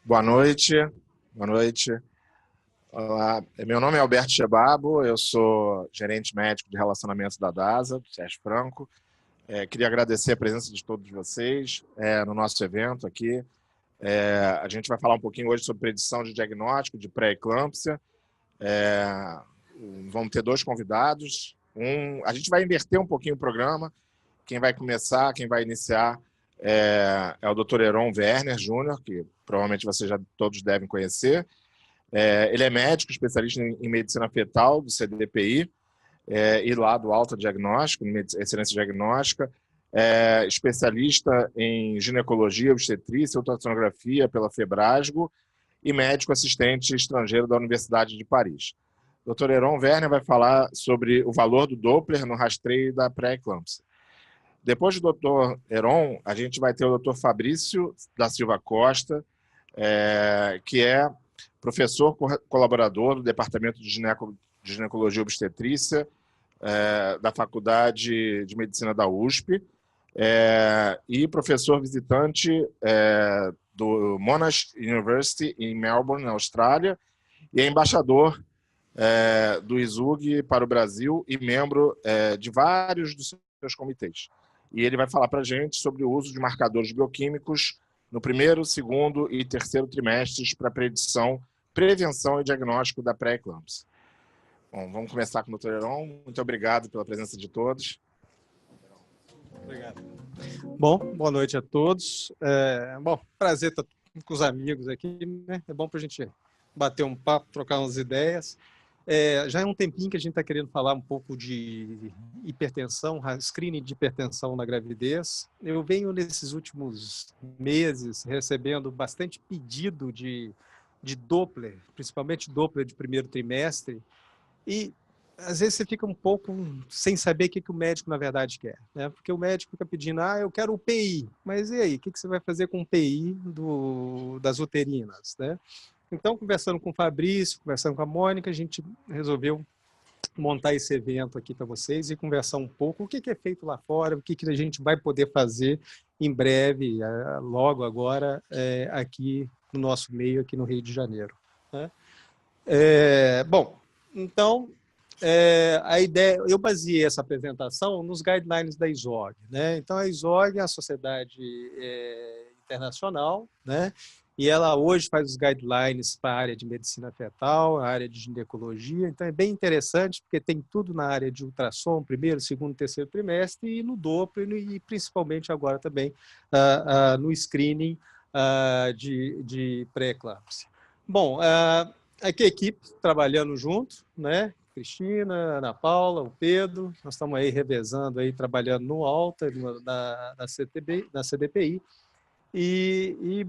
Boa noite. Boa noite. Olá. Meu nome é Alberto Chebabo, eu sou gerente médico de relacionamento da DASA, do Sérgio Franco. Queria agradecer a presença de todos vocês no nosso evento aqui. A gente vai falar um pouquinho hoje sobre predição de diagnóstico de pré-eclâmpsia. Vamos ter dois convidados. A gente vai inverter um pouquinho o programa. Quem vai começar, quem vai iniciar é o Dr. Heron Werner Júnior, que provavelmente vocês já todos devem conhecer. Ele é médico, especialista em medicina fetal do CDPI e lá do Alta Diagnóstico, Excelência Diagnóstica, especialista em ginecologia, obstetrícia, ultrassonografia pela Febrasgo e médico assistente estrangeiro da Universidade de Paris. O Dr. Heron Werner vai falar sobre o valor do Doppler no rastreio da pré-eclâmpsia. Depois do Dr. Heron, a gente vai ter o Dr. Fabrício da Silva Costa, que é professor colaborador do Departamento de Ginecologia e Obstetrícia da Faculdade de Medicina da USP e professor visitante do Monash University em Melbourne, na Austrália, e é embaixador do ISUG para o Brasil e membro de vários dos seus comitês. E ele vai falar para a gente sobre o uso de marcadores bioquímicos no primeiro, segundo e terceiro trimestres para predição, prevenção e diagnóstico da pré-eclâmpsia. Bom, vamos começar com o Dr. Heron. Muito obrigado pela presença de todos. Obrigado. Bom, boa noite a todos. Prazer estar com os amigos aqui, né? É bom para a gente bater um papo, trocar umas ideias. Já é um tempinho que a gente está querendo falar um pouco de hipertensão, screening de hipertensão na gravidez. Eu venho nesses últimos meses recebendo bastante pedido de Doppler, principalmente Doppler de primeiro trimestre, e às vezes você fica um pouco sem saber o que o médico na verdade quer, né? Porque o médico fica pedindo, eu quero o PI, mas e aí, o que você vai fazer com o PI das uterinas, né? Então, conversando com o Fabrício, conversando com a Mônica, a gente resolveu montar esse evento aqui para vocês e conversar um pouco o que é feito lá fora, o que a gente vai poder fazer em breve, logo agora, aqui no nosso meio, aqui no Rio de Janeiro, né? Então, a ideia, eu baseei essa apresentação nos guidelines da ISOG, né? Então, a ISOG é a sociedade internacional, né? E ela hoje faz os guidelines para a área de medicina fetal, a área de ginecologia. Então, é bem interessante, porque tem tudo na área de ultrassom, primeiro, segundo, terceiro trimestre, e no Doppler, e principalmente agora também no screening de pré-eclâmpsia. Bom, aqui a equipe trabalhando junto, né? Cristina, Ana Paula, o Pedro, nós estamos aí revezando, aí, trabalhando no Alta, na CDPI, e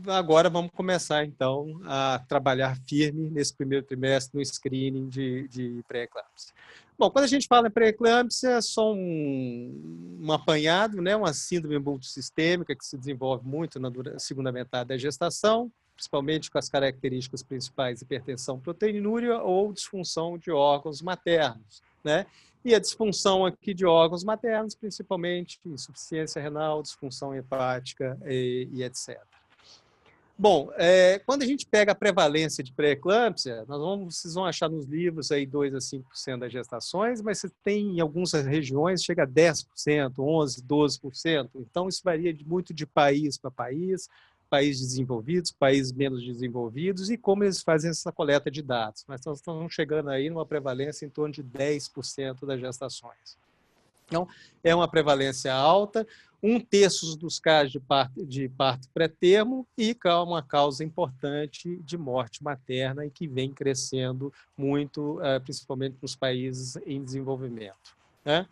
agora vamos começar, então, a trabalhar firme nesse primeiro trimestre no screening de pré-eclâmpsia. Bom, quando a gente fala em pré-eclâmpsia, é só um apanhado, né? Uma síndrome multissistêmica que se desenvolve muito na segunda metade da gestação, principalmente com as características principais, hipertensão, proteinúria ou disfunção de órgãos maternos, né? E a disfunção aqui de órgãos maternos, principalmente insuficiência renal, disfunção hepática e etc. Bom, quando a gente pega a prevalência de pré-eclâmpsia, vocês vão achar nos livros aí 2 a 5% das gestações, mas você tem em algumas regiões chega a 10%, 11%, 12%. Então, isso varia muito de país para país, países desenvolvidos, países menos desenvolvidos, e como eles fazem essa coleta de dados. Mas nós estamos chegando aí numa prevalência em torno de 10% das gestações. Então, é uma prevalência alta, 1/3 dos casos de parto pré-termo e uma causa importante de morte materna e que vem crescendo muito, principalmente nos países em desenvolvimento, né?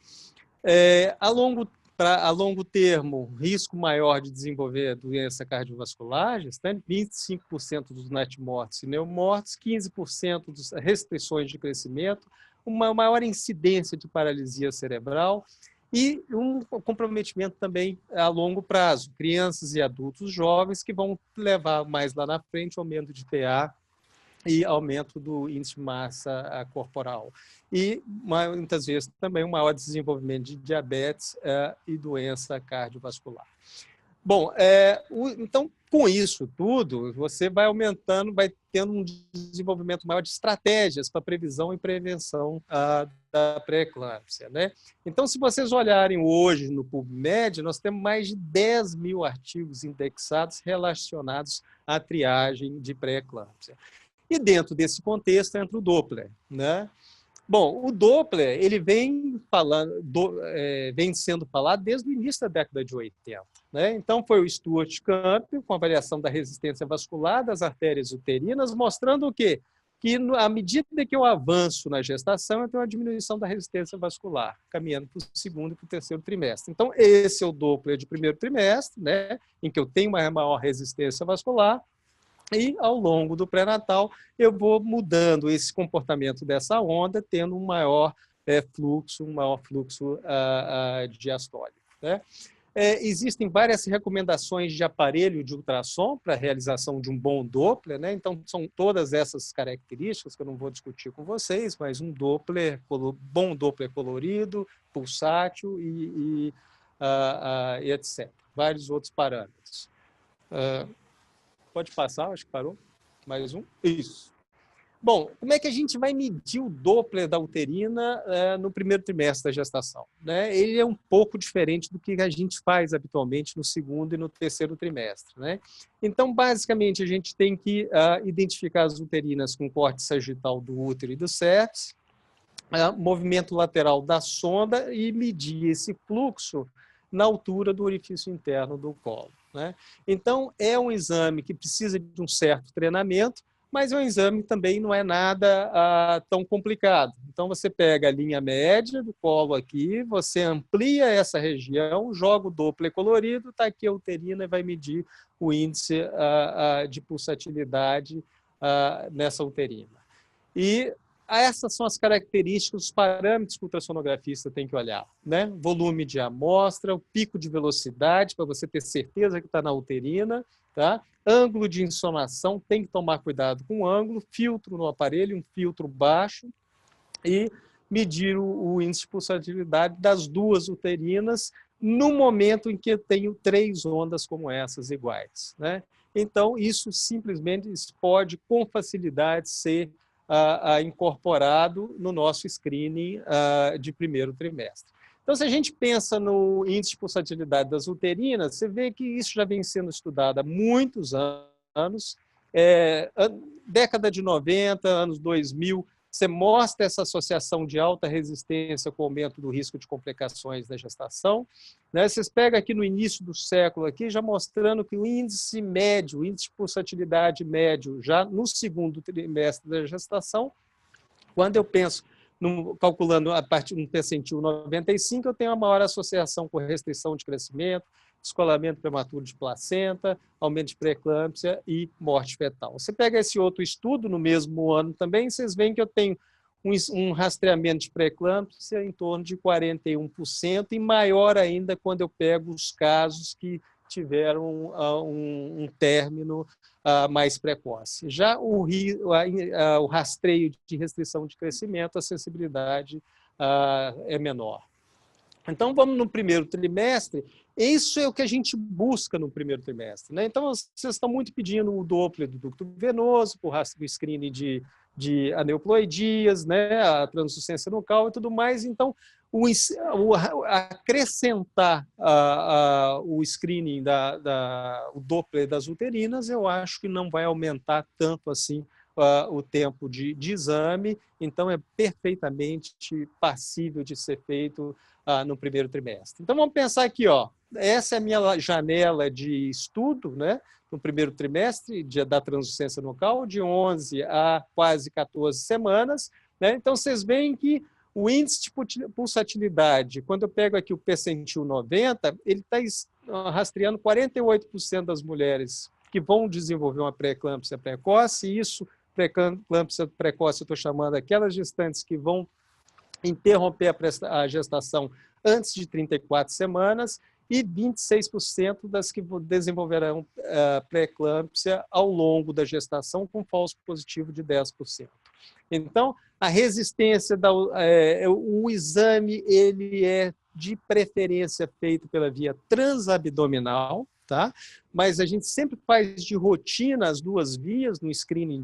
A longo termo, risco maior de desenvolver doença cardiovascular gestante, 25% dos natimortos e neomortos, 15% das restrições de crescimento, uma maior incidência de paralisia cerebral e um comprometimento também a longo prazo, crianças e adultos jovens que vão levar mais lá na frente aumento de TA e aumento do índice de massa corporal. E, muitas vezes, também um maior desenvolvimento de diabetes e doença cardiovascular. Bom, então, com isso tudo, você vai aumentando, vai tendo um desenvolvimento maior de estratégias para previsão e prevenção da pré-eclâmpsia, né? Então, se vocês olharem hoje no PubMed, nós temos mais de 10 mil artigos indexados relacionados à triagem de pré-eclâmpsia. E dentro desse contexto entra o Doppler, né? Bom, o Doppler ele vem sendo falado desde o início da década de 80. Né? Então, foi o Stuart Camp, com a avaliação da resistência vascular das artérias uterinas, mostrando o quê? Que, à medida que eu avanço na gestação, eu tenho uma diminuição da resistência vascular, caminhando para o segundo e para o terceiro trimestre. Então, esse é o Doppler de primeiro trimestre, né? Em que eu tenho uma maior resistência vascular, e, ao longo do pré-natal, eu vou mudando esse comportamento dessa onda, tendo um maior fluxo diastólico. Né? Existem várias recomendações de aparelho de ultrassom para a realização de um bom Doppler. Né? Então, são todas essas características que eu não vou discutir com vocês, mas um bom Doppler colorido, pulsátil e etc. Vários outros parâmetros. Pode passar, acho que parou. Mais um. Isso. Bom, como é que a gente vai medir o Doppler da uterina no primeiro trimestre da gestação? Né? Ele é um pouco diferente do que a gente faz habitualmente no segundo e no terceiro trimestre. Né? Então, basicamente, a gente tem que identificar as uterinas com corte sagital do útero e do sepse, movimento lateral da sonda e medir esse fluxo na altura do orifício interno do colo. Né? Então, é um exame que precisa de um certo treinamento, mas é um exame que também não é nada tão complicado. Então, você pega a linha média do colo aqui, você amplia essa região, joga o Doppler colorido, está aqui a uterina e vai medir o índice de pulsatilidade nessa uterina. E essas são as características, os parâmetros que o ultrassonografista tem que olhar. Né? Volume de amostra, o pico de velocidade, para você ter certeza que está na uterina. Tá? Ângulo de insonação, tem que tomar cuidado com o ângulo. Filtro no aparelho, um filtro baixo. E medir o índice de pulsatilidade das duas uterinas no momento em que eu tenho 3 ondas como essas iguais. Né? Então, isso simplesmente pode, com facilidade, ser incorporado no nosso screening de primeiro trimestre. Então, se a gente pensa no índice de pulsatilidade das uterinas, você vê que isso já vem sendo estudado há muitos anos, década de 90, anos 2000, você mostra essa associação de alta resistência com o aumento do risco de complicações da gestação. Né? Vocês pegam aqui no início do século, aqui, já mostrando que o índice médio, o índice de pulsatilidade médio, já no segundo trimestre da gestação, quando eu penso, calculando a partir do percentil 95, eu tenho uma maior associação com restrição de crescimento, descolamento prematuro de placenta, aumento de pré-eclâmpsia e morte fetal. Você pega esse outro estudo no mesmo ano também, vocês veem que eu tenho um rastreamento de pré-eclâmpsia em torno de 41%, e maior ainda quando eu pego os casos que tiveram um término mais precoce. Já o rastreio de restrição de crescimento, a sensibilidade é menor. Então, vamos no primeiro trimestre. Isso é o que a gente busca no primeiro trimestre. Né? Então, vocês estão muito pedindo o Doppler do ducto venoso, o screening de aneuploidias, né? A translucência nucal e tudo mais. Então, acrescentar o screening, o Doppler das uterinas, eu acho que não vai aumentar tanto assim o tempo de exame, então é perfeitamente passível de ser feito no primeiro trimestre. Então, vamos pensar aqui, ó, essa é a minha janela de estudo, né, no primeiro trimestre da translucência nucal, de 11 a quase 14 semanas. Né? Então, vocês veem que o índice de pulsatilidade, quando eu pego aqui o percentil 90, ele está rastreando 48% das mulheres que vão desenvolver uma pré-eclâmpsia precoce, e isso, pré-eclâmpsia precoce, eu estou chamando aquelas gestantes que vão interromper a gestação antes de 34 semanas, e 26% das que desenvolverão pré-eclâmpsia ao longo da gestação, com falso positivo de 10%. Então, a resistência, o exame, ele é de preferência feito pela via transabdominal, tá? Mas a gente sempre faz de rotina as duas vias no screening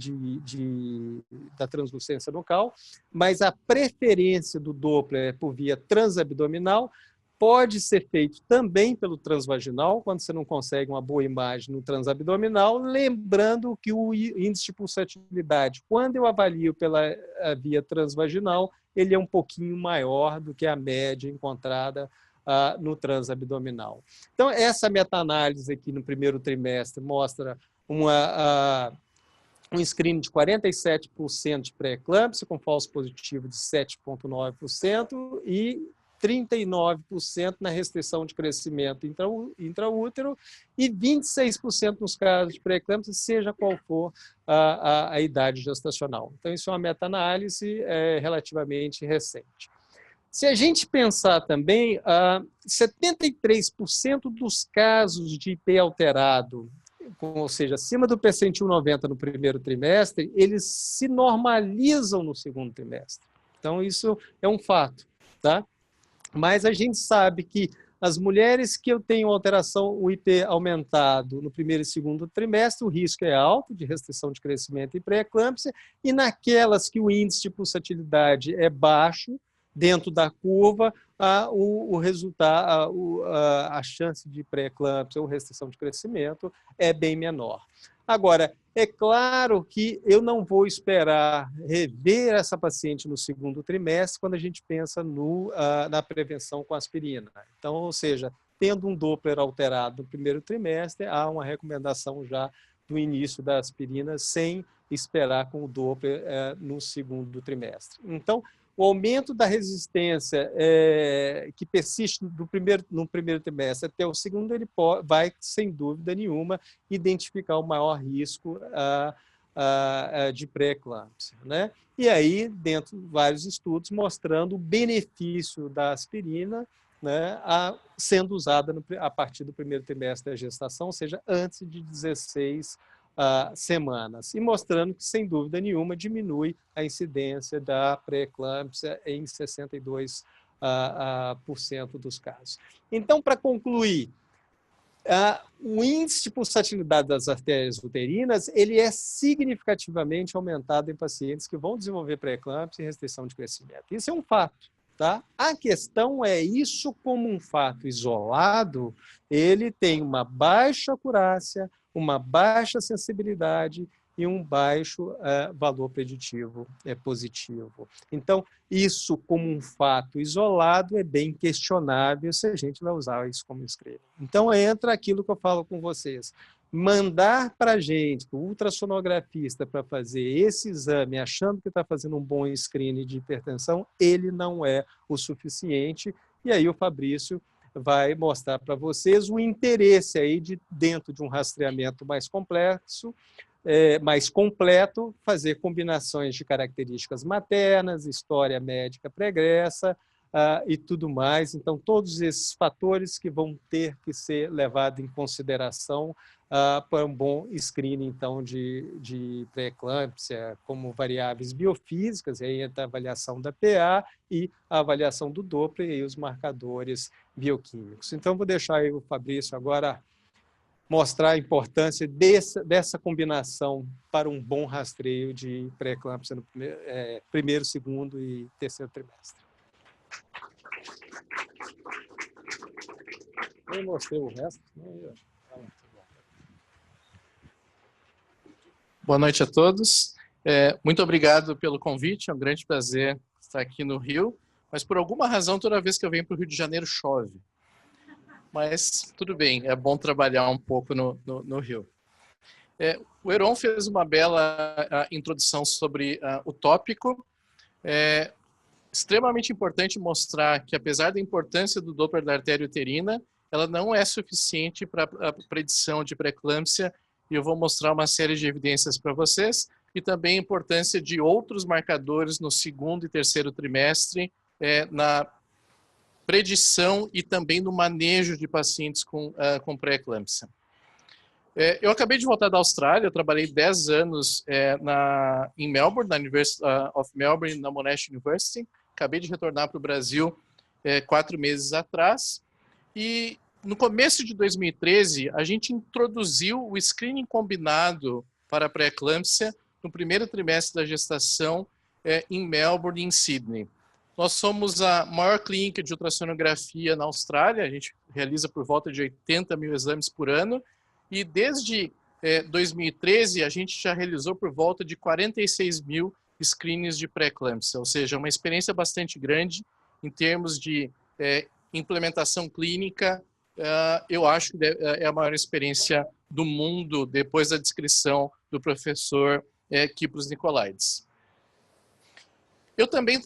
da translucência nucal, mas a preferência do Doppler é por via transabdominal. Pode ser feito também pelo transvaginal, quando você não consegue uma boa imagem no transabdominal, lembrando que o índice de pulsatilidade, quando eu avalio pela via transvaginal, ele é um pouquinho maior do que a média encontrada no transabdominal. Então, essa meta-análise aqui no primeiro trimestre mostra um screening de 47% de pré-eclâmpsia, com falso positivo de 7,9% e 39% na restrição de crescimento intraútero e 26% nos casos de pré-eclâmpsia, seja qual for a idade gestacional. Então, isso é uma meta-análise relativamente recente. Se a gente pensar também, 73% dos casos de IP alterado, ou seja, acima do percentil 90 no primeiro trimestre, eles se normalizam no segundo trimestre. Então, isso é um fato, tá? Mas a gente sabe que as mulheres que eu tenho alteração, o IP aumentado no primeiro e segundo trimestre, o risco é alto de restrição de crescimento e pré-eclâmpsia, e naquelas que o índice de pulsatilidade é baixo, dentro da curva, o resultado, a chance de pré-eclâmpsia ou restrição de crescimento é bem menor. Agora, é claro que eu não vou esperar rever essa paciente no segundo trimestre quando a gente pensa na prevenção com aspirina. Então, ou seja, tendo um Doppler alterado no primeiro trimestre, há uma recomendação já do início da aspirina sem esperar com o Doppler no segundo trimestre. Então, o aumento da resistência que persiste no primeiro trimestre até o segundo, ele vai, sem dúvida nenhuma, identificar o maior risco de pré-eclâmpsia, né? E aí, dentro de vários estudos, mostrando o benefício da aspirina, né, sendo usada a partir do primeiro trimestre da gestação, ou seja, antes de 16 semanas, e mostrando que, sem dúvida nenhuma, diminui a incidência da pré-eclâmpsia em 62% dos casos. Então, para concluir, o índice de pulsatilidade das artérias uterinas ele é significativamente aumentado em pacientes que vão desenvolver pré-eclâmpsia e restrição de crescimento. Isso é um fato. Tá? A questão é isso como um fato isolado, ele tem uma baixa acurácia, uma baixa sensibilidade e um baixo valor preditivo positivo. Então, isso como um fato isolado é bem questionável se a gente vai usar isso como screening. Então, entra aquilo que eu falo com vocês. Mandar para a gente, o ultrassonografista, para fazer esse exame, achando que está fazendo um bom screening de hipertensão, ele não é o suficiente. E aí o Fabrício vai mostrar para vocês o interesse aí dentro de um rastreamento mais complexo, mais completo, fazer combinações de características maternas, história médica pregressa e tudo mais. Então, todos esses fatores que vão ter que ser levados em consideração para um bom screening então, de pré-eclâmpsia, como variáveis biofísicas, e aí entra a avaliação da PA e a avaliação do Doppler e os marcadores bioquímicos. Então, vou deixar aí o Fabrício agora mostrar a importância dessa combinação para um bom rastreio de pré-eclâmpsia no primeiro, segundo e terceiro trimestre. Eu mostrei o resto. Boa noite a todos. Muito obrigado pelo convite, é um grande prazer estar aqui no Rio, mas por alguma razão, toda vez que eu venho para o Rio de Janeiro, chove. Mas tudo bem, é bom trabalhar um pouco no Rio. O Heron fez uma bela introdução sobre o tópico. É extremamente importante mostrar que, apesar da importância do Doppler da artéria uterina, ela não é suficiente para a predição de pré-eclâmpsia, e eu vou mostrar uma série de evidências para vocês, e também a importância de outros marcadores no segundo e terceiro trimestre, na predição e também no manejo de pacientes com pré-eclâmpsia. Eu acabei de voltar da Austrália, eu trabalhei 10 anos em Melbourne, na University of Melbourne, na Monash University. Acabei de retornar para o Brasil 4 meses atrás. E no começo de 2013, a gente introduziu o screening combinado para a pré-eclâmpsia no primeiro trimestre da gestação em Melbourne e em Sydney. Nós somos a maior clínica de ultrassonografia na Austrália, a gente realiza por volta de 80 mil exames por ano, e desde 2013 a gente já realizou por volta de 46 mil screenings de pré-eclâmpsia, ou seja, uma experiência bastante grande em termos de implementação clínica. Eu acho que é a maior experiência do mundo, depois da descrição do professor Kypros Nicolaides. Eu também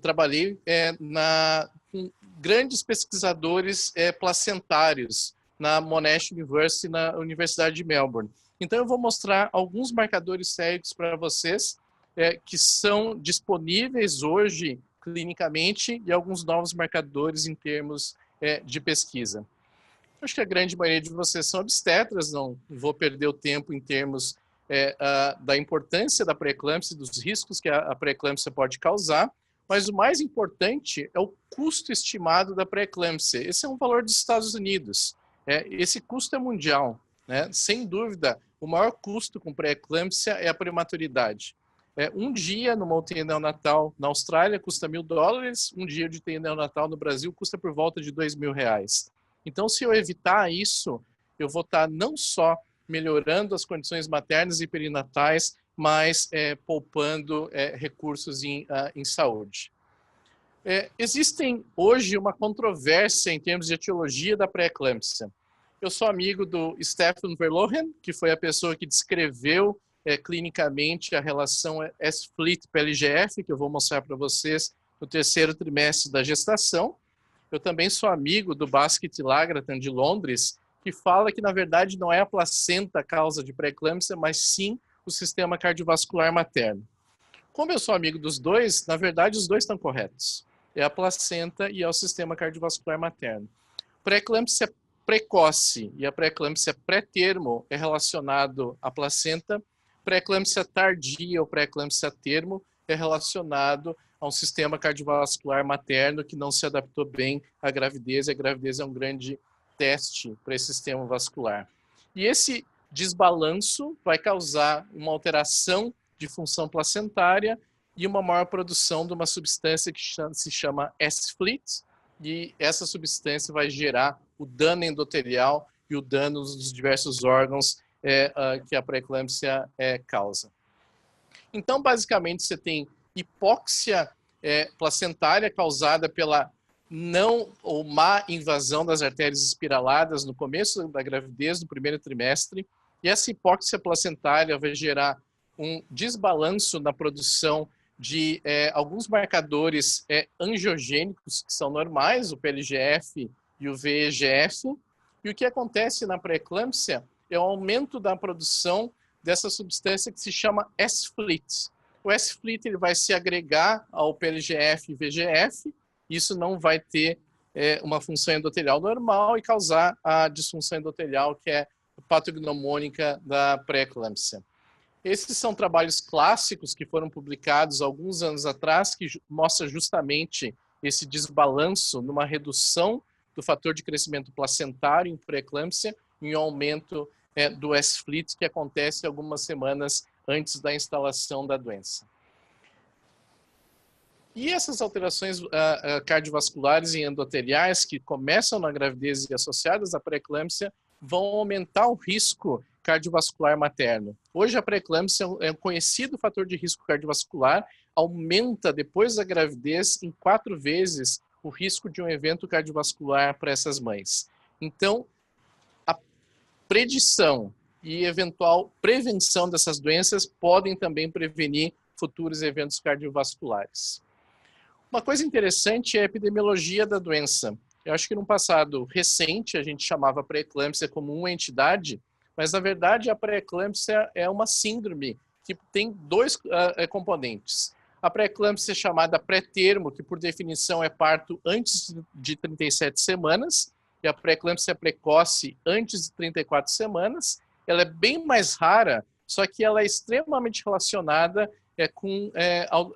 trabalhei com grandes pesquisadores placentários na Monash University, na Universidade de Melbourne. Então, eu vou mostrar alguns marcadores séricos para vocês que são disponíveis hoje clinicamente e alguns novos marcadores em termos de pesquisa. Acho que a grande maioria de vocês são obstetras, não vou perder o tempo em termos da importância da pré-eclâmpsia, dos riscos que a pré-eclâmpsia pode causar, mas o mais importante é o custo estimado da pré-eclâmpsia. Esse é um valor dos Estados Unidos. Esse custo é mundial, né? Sem dúvida, o maior custo com pré-eclâmpsia é a prematuridade. Um dia numa UTI neonatal na Austrália custa $1.000, um dia de UTI neonatal no Brasil custa por volta de R$2.000. Então, se eu evitar isso, eu vou estar não só melhorando as condições maternas e perinatais, mas poupando recursos em saúde. Existem hoje uma controvérsia em termos de etiologia da pré-eclâmpsia. Eu sou amigo do Stefan Verlohen, que foi a pessoa que descreveu clinicamente a relação S-FLT-PLGF, que eu vou mostrar para vocês no terceiro trimestre da gestação. Eu também sou amigo do Baskett e Lagratan de Londres, que fala que, na verdade, não é a placenta a causa de pré-eclâmpsia, mas sim o sistema cardiovascular materno. Como eu sou amigo dos dois, na verdade, os dois estão corretos. É a placenta e é o sistema cardiovascular materno. Pré-eclâmpsia precoce e a pré-eclâmpsia pré-termo é relacionado à placenta. Pré-eclâmpsia tardia ou pré-eclâmpsia termo é relacionado a um sistema cardiovascular materno que não se adaptou bem à gravidez, e a gravidez é um grande teste para esse sistema vascular. E esse desbalanço vai causar uma alteração de função placentária e uma maior produção de uma substância que se chama S-FLT, e essa substância vai gerar o dano endotelial e o dano dos diversos órgãos que a pré-eclâmpsia causa. Então, basicamente, você tem hipóxia placentária causada pela não ou má invasão das artérias espiraladas no começo da gravidez, no primeiro trimestre, e essa hipóxia placentária vai gerar um desbalanço na produção de alguns marcadores angiogênicos que são normais, o PLGF e o VEGF, e o que acontece na pré-eclâmpsia é o aumento da produção dessa substância que se chama S-FLT. O S-FLT ele vai se agregar ao PLGF e VEGF, isso não vai ter uma função endotelial normal e causar a disfunção endotelial, que é patognomônica da pré-eclâmpsia. Esses são trabalhos clássicos que foram publicados alguns anos atrás, que mostram justamente esse desbalanço numa redução do fator de crescimento placentário em pré-eclâmpsia e um aumento do S-FLT, que acontece algumas semanas antes da instalação da doença. E essas alterações cardiovasculares e endoteliais que começam na gravidez e associadas à pré-eclâmpsia vão aumentar o risco cardiovascular materno. Hoje a pré-eclâmpsia é um conhecido fator de risco cardiovascular, aumenta depois da gravidez em 4 vezes o risco de um evento cardiovascular para essas mães. Então, a predição e eventual prevenção dessas doenças podem também prevenir futuros eventos cardiovasculares. Uma coisa interessante é a epidemiologia da doença. Eu acho que no passado recente a gente chamava a pré-eclâmpsia como uma entidade, mas na verdade a pré-eclâmpsia é uma síndrome que tem 2 componentes. A pré-eclâmpsia é chamada pré-termo, que por definição é parto antes de 37 semanas, e a pré-eclâmpsia precoce antes de 34 semanas. Ela é bem mais rara, só que ela é extremamente relacionada com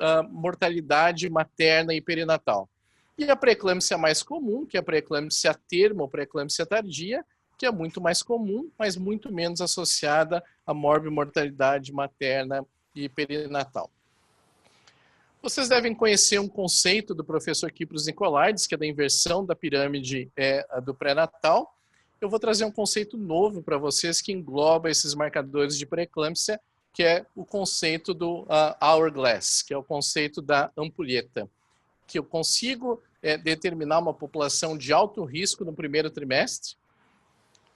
a mortalidade materna e perinatal. E a pré-eclâmpsia mais comum, que é a pré-eclâmpsia a termo ou pré-eclâmpsia tardia, que é muito mais comum, mas muito menos associada à morbimortalidade materna e perinatal. Vocês devem conhecer um conceito do professor Kypros Nicolaides, que é da inversão da pirâmide do pré-natal. Eu vou trazer um conceito novo para vocês que engloba esses marcadores de pré-eclâmpsia, que é o conceito do hourglass, que é o conceito da ampulheta, que eu consigo determinar uma população de alto risco no primeiro trimestre.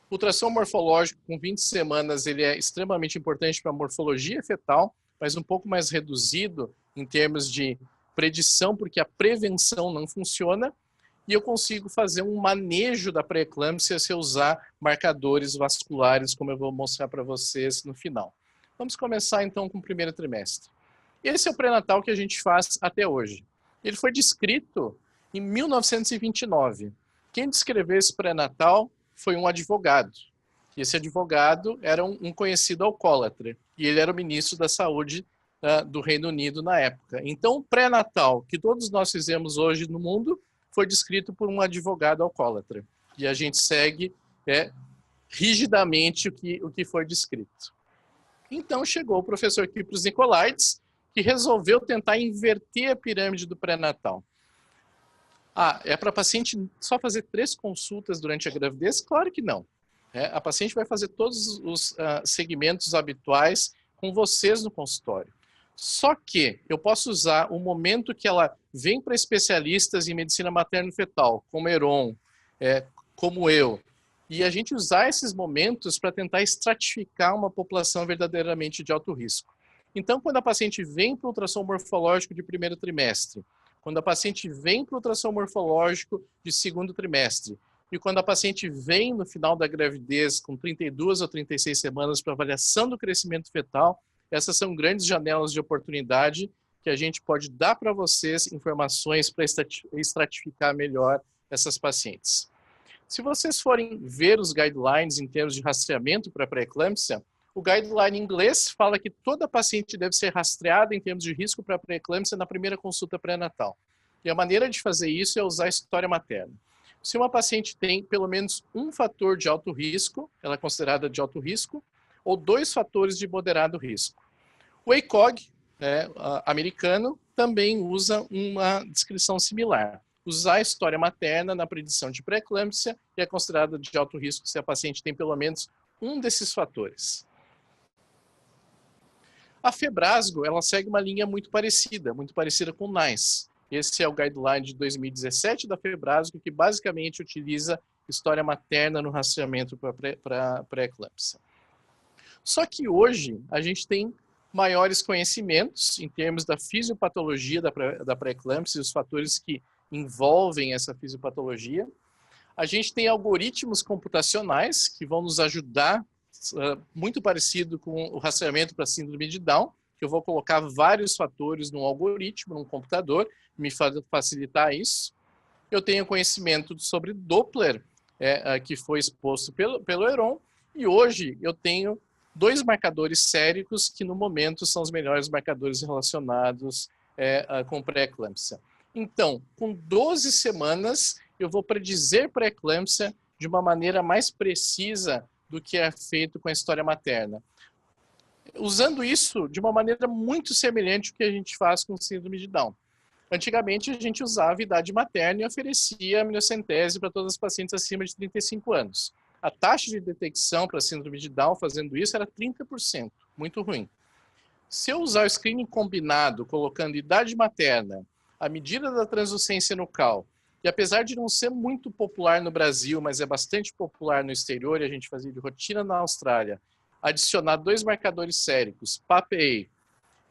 O ultrassom morfológico com 20 semanas ele é extremamente importante para a morfologia fetal, mas um pouco mais reduzido em termos de predição, porque a prevenção não funciona, e eu consigo fazer um manejo da pré-eclâmpsia se eu usar marcadores vasculares, como eu vou mostrar para vocês no final. Vamos começar então com o primeiro trimestre. Esse é o pré-natal que a gente faz até hoje. Ele foi descrito em 1929. Quem descreveu esse pré-natal foi um advogado. E esse advogado era um conhecido alcoólatra, e ele era o ministro da Saúde do Reino Unido na época. Então, o pré-natal que todos nós fizemos hoje no mundo foi descrito por um advogado alcoólatra. E a gente segue rigidamente o que foi descrito. Então, chegou o professor Kypros Nicolaides, que resolveu tentar inverter a pirâmide do pré-natal. É para a paciente só fazer 3 consultas durante a gravidez? Claro que não. A paciente vai fazer todos os segmentos habituais com vocês no consultório. Só que eu posso usar o momento que ela vem para especialistas em medicina materno-fetal, como Heron, como eu, e a gente usar esses momentos para tentar estratificar uma população verdadeiramente de alto risco. Então, quando a paciente vem para o ultrassom morfológico de primeiro trimestre, quando a paciente vem para o ultrassom morfológico de segundo trimestre, e quando a paciente vem no final da gravidez com 32 ou 36 semanas para avaliação do crescimento fetal, essas são grandes janelas de oportunidade que a gente pode dar para vocês informações para estratificar melhor essas pacientes. Se vocês forem ver os guidelines em termos de rastreamento para pré-eclâmpsia, o guideline inglês fala que toda paciente deve ser rastreada em termos de risco para pré-eclâmpsia na primeira consulta pré-natal. E a maneira de fazer isso é usar a história materna. Se uma paciente tem pelo menos um fator de alto risco, ela é considerada de alto risco, ou 2 fatores de moderado risco. O ACOG, americano, também usa uma descrição similar. Usar a história materna na predição de pré-eclâmpsia é considerada de alto risco se a paciente tem pelo menos um desses fatores. A Febrasgo, ela segue uma linha muito parecida com o NICE. Esse é o guideline de 2017 da Febrasgo, que basicamente utiliza história materna no rastreamento para pré-eclâmpsia. Só que hoje a gente tem maiores conhecimentos em termos da fisiopatologia da pré-eclâmpsia e os fatores que envolvem essa fisiopatologia. A gente tem algoritmos computacionais que vão nos ajudar, muito parecido com o rastreamento para síndrome de Down, que eu vou colocar vários fatores num algoritmo, num computador, me facilitar isso. Eu tenho conhecimento sobre Doppler, que foi exposto pelo Heron, e hoje eu tenho 2 marcadores séricos que no momento são os melhores marcadores relacionados com pré-eclâmpsia. Então, com 12 semanas, eu vou predizer pré-eclâmpsia de uma maneira mais precisa do que é feito com a história materna. Usando isso de uma maneira muito semelhante ao que a gente faz com síndrome de Down. Antigamente, a gente usava idade materna e oferecia amniocentese para todas as pacientes acima de 35 anos. A taxa de detecção para síndrome de Down fazendo isso era 30%, muito ruim. Se eu usar o screening combinado, colocando idade materna, a medida da translucência nucal, e apesar de não ser muito popular no Brasil, mas é bastante popular no exterior, e a gente fazia de rotina na Austrália, adicionar 2 marcadores séricos, PAPA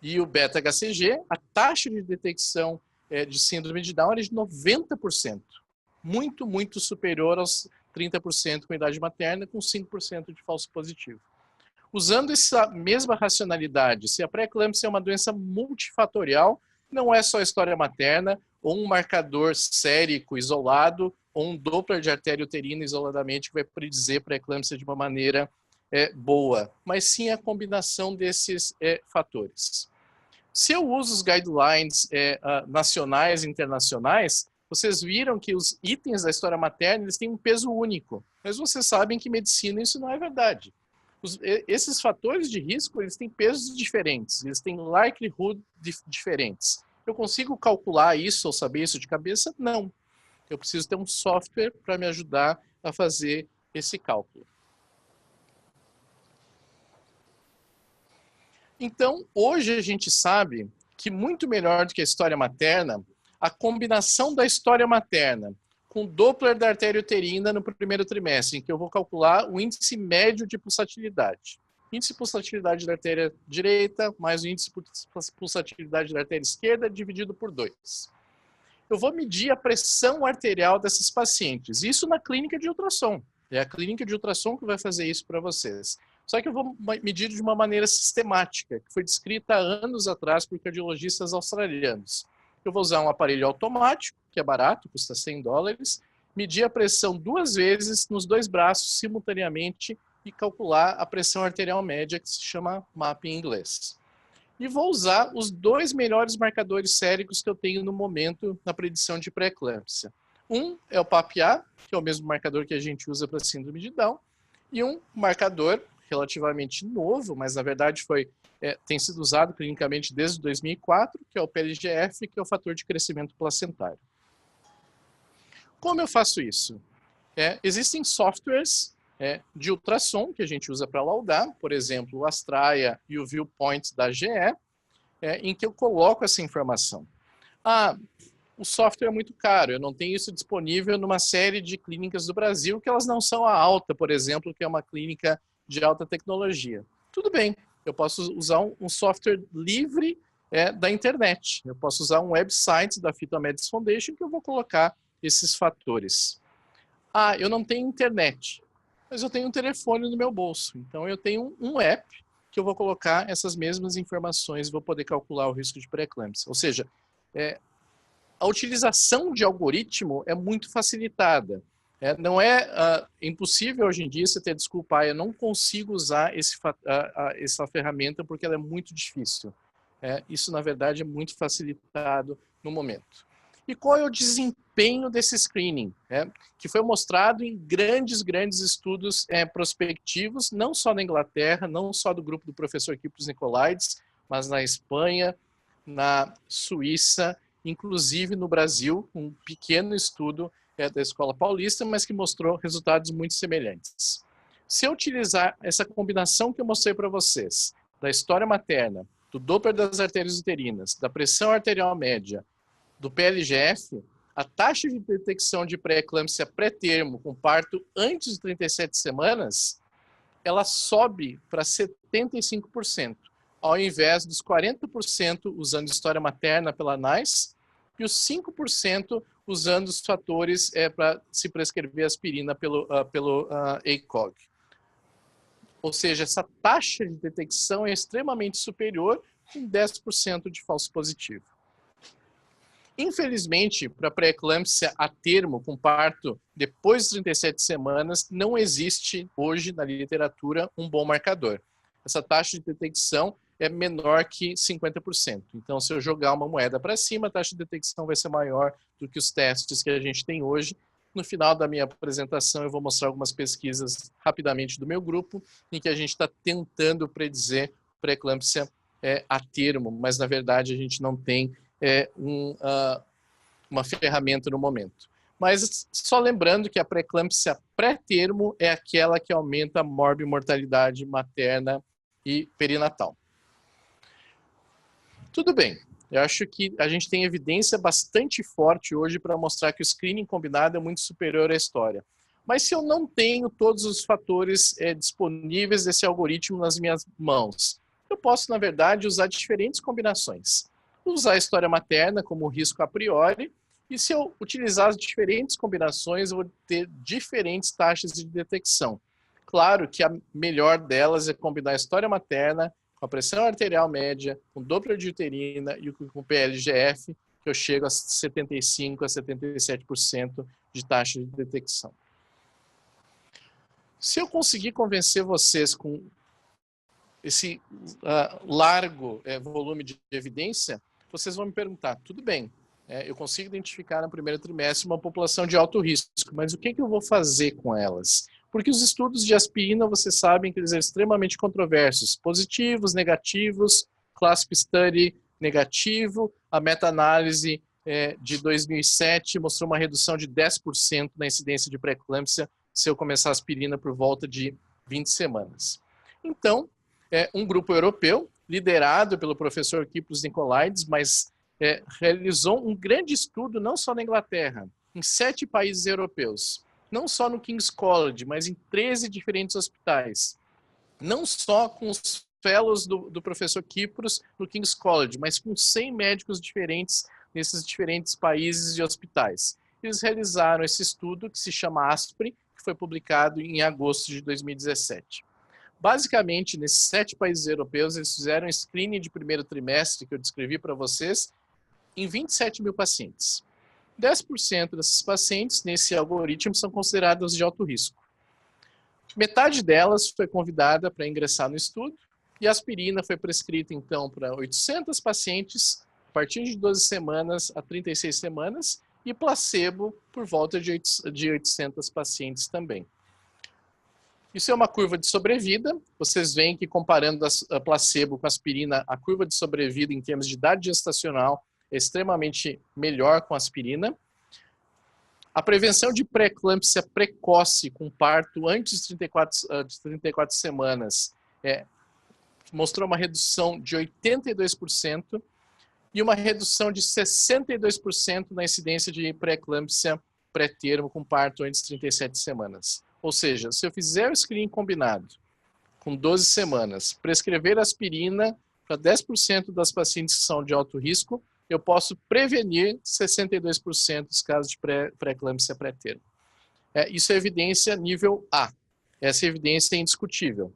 e o beta-HCG, a taxa de detecção de síndrome de Down era de 90%. Muito, muito superior aos 30% com idade materna, com 5% de falso positivo. Usando essa mesma racionalidade, se a pré-eclâmpsia é uma doença multifatorial, não é só a história materna, ou um marcador sérico isolado, ou um Doppler de artéria uterina isoladamente que vai predizer pré-eclâmpsia de uma maneira boa, mas sim a combinação desses fatores. Se eu uso os guidelines nacionais e internacionais, vocês viram que os itens da história materna eles têm um peso único, mas vocês sabem que em medicina isso não é verdade. Esses fatores de risco eles têm pesos diferentes, eles têm likelihood diferentes. Eu consigo calcular isso ou saber isso de cabeça? Não. Eu preciso ter um software para me ajudar a fazer esse cálculo. Então, hoje a gente sabe que muito melhor do que a história materna, a combinação da história materna com o Doppler da artéria uterina no primeiro trimestre, em que eu vou calcular o índice médio de pulsatilidade. Índice de pulsatilidade da artéria direita mais o índice de pulsatilidade da artéria esquerda dividido por 2. Eu vou medir a pressão arterial dessas pacientes. Isso na clínica de ultrassom. É a clínica de ultrassom que vai fazer isso para vocês. Só que eu vou medir de uma maneira sistemática, que foi descrita há anos atrás por cardiologistas australianos. Eu vou usar um aparelho automático, que é barato, custa $100, medir a pressão 2 vezes nos 2 braços simultaneamente e calcular a pressão arterial média, que se chama MAP em inglês. E vou usar os 2 melhores marcadores séricos que eu tenho no momento na predição de pré-eclâmpsia. Um é o PAP-A, que é o mesmo marcador que a gente usa para síndrome de Down, e um marcador relativamente novo, mas na verdade tem sido usado clinicamente desde 2004, que é o PLGF, que é o fator de crescimento placentário. Como eu faço isso? Existem softwares de ultrassom que a gente usa para laudar, por exemplo, o Astraia e o Viewpoint da GE, em que eu coloco essa informação. O software é muito caro, eu não tenho isso disponível numa série de clínicas do Brasil, que elas não são a Alta, por exemplo, que é uma clínica de alta tecnologia. Tudo bem, eu posso usar um software livre da internet. Eu posso usar um website da Phytomedics Foundation que eu vou colocar esses fatores. Eu não tenho internet, mas eu tenho um telefone no meu bolso. Então eu tenho um app que eu vou colocar essas mesmas informações e vou poder calcular o risco de pré-eclâmpsia. Ou seja, a utilização de algoritmo é muito facilitada. Não é impossível hoje em dia você ter desculpa, eu não consigo usar essa ferramenta porque ela é muito difícil. Isso, na verdade, é muito facilitado no momento. E qual é o desempenho desse screening? Que foi mostrado em grandes estudos prospectivos, não só na Inglaterra, não só do grupo do professor Kyprios Nicolaides, mas na Espanha, na Suíça, inclusive no Brasil, um pequeno estudo da Escola Paulista, mas que mostrou resultados muito semelhantes. Se eu utilizar essa combinação que eu mostrei para vocês, da história materna, do Doppler das artérias uterinas, da pressão arterial média, do PLGF, a taxa de detecção de pré-eclâmpsia pré-termo com parto antes de 37 semanas, ela sobe para 75%, ao invés dos 40% usando história materna pela NICE e os 5% usando os fatores para se prescrever aspirina pelo ACOG. Ou seja, essa taxa de detecção é extremamente superior, com 10% de falso positivo. Infelizmente, para pré-eclâmpsia a termo, com parto depois de 37 semanas, não existe hoje na literatura um bom marcador. Essa taxa de detecção é menor que 50%. Então, se eu jogar uma moeda para cima, a taxa de detecção vai ser maior do que os testes que a gente tem hoje. No final da minha apresentação, eu vou mostrar algumas pesquisas rapidamente do meu grupo, em que a gente está tentando predizer pré-eclâmpsia a termo, mas, na verdade, a gente não tem uma ferramenta no momento. Mas só lembrando que a pré-eclâmpsia pré-termo é aquela que aumenta a morbimortalidade materna e perinatal. Tudo bem, eu acho que a gente tem evidência bastante forte hoje para mostrar que o screening combinado é muito superior à história. Mas se eu não tenho todos os fatores disponíveis desse algoritmo nas minhas mãos, eu posso, na verdade, usar diferentes combinações. Usar a história materna como risco a priori, e se eu utilizar as diferentes combinações, eu vou ter diferentes taxas de detecção. Claro que a melhor delas é combinar a história materna com a pressão arterial média, com Doppler de uterina e com o PLGF, que eu chego a 75% a 77% de taxa de detecção. Se eu conseguir convencer vocês com esse largo volume de evidência, vocês vão me perguntar, tudo bem, eu consigo identificar no primeiro trimestre uma população de alto risco, mas o que eu vou fazer com elas? Porque os estudos de aspirina, vocês sabem que eles são extremamente controversos, positivos, negativos, clasp study negativo, a meta-análise de 2007 mostrou uma redução de 10% na incidência de pré-eclâmpsia se eu começar aspirina por volta de 20 semanas. Então, um grupo europeu, liderado pelo professor Kypros Nicolaides, mas realizou um grande estudo, não só na Inglaterra, em 7 países europeus, não só no King's College, mas em 13 diferentes hospitais, não só com os fellows do professor Kypros no King's College, mas com 100 médicos diferentes nesses diferentes países e hospitais. Eles realizaram esse estudo que se chama ASPRE, que foi publicado em agosto de 2017. Basicamente, nesses 7 países europeus, eles fizeram um screening de primeiro trimestre, que eu descrevi para vocês, em 27 mil pacientes. 10% desses pacientes, nesse algoritmo, são considerados de alto risco. Metade delas foi convidada para ingressar no estudo, e a aspirina foi prescrita, então, para 800 pacientes, a partir de 12 semanas a 36 semanas, e placebo por volta de 800 pacientes também. Isso é uma curva de sobrevida. Vocês veem que, comparando a placebo com a aspirina, a curva de sobrevida em termos de idade gestacional é extremamente melhor com a aspirina. A prevenção de pré-eclâmpsia precoce com parto antes de 34 semanas mostrou uma redução de 82% e uma redução de 62% na incidência de pré-eclâmpsia pré-termo com parto antes de 37 semanas. Ou seja, se eu fizer o screening combinado com 12 semanas, prescrever aspirina para 10% das pacientes que são de alto risco, eu posso prevenir 62% dos casos de pré-eclâmpsia pré-termo. Isso é evidência nível A. Essa evidência é indiscutível.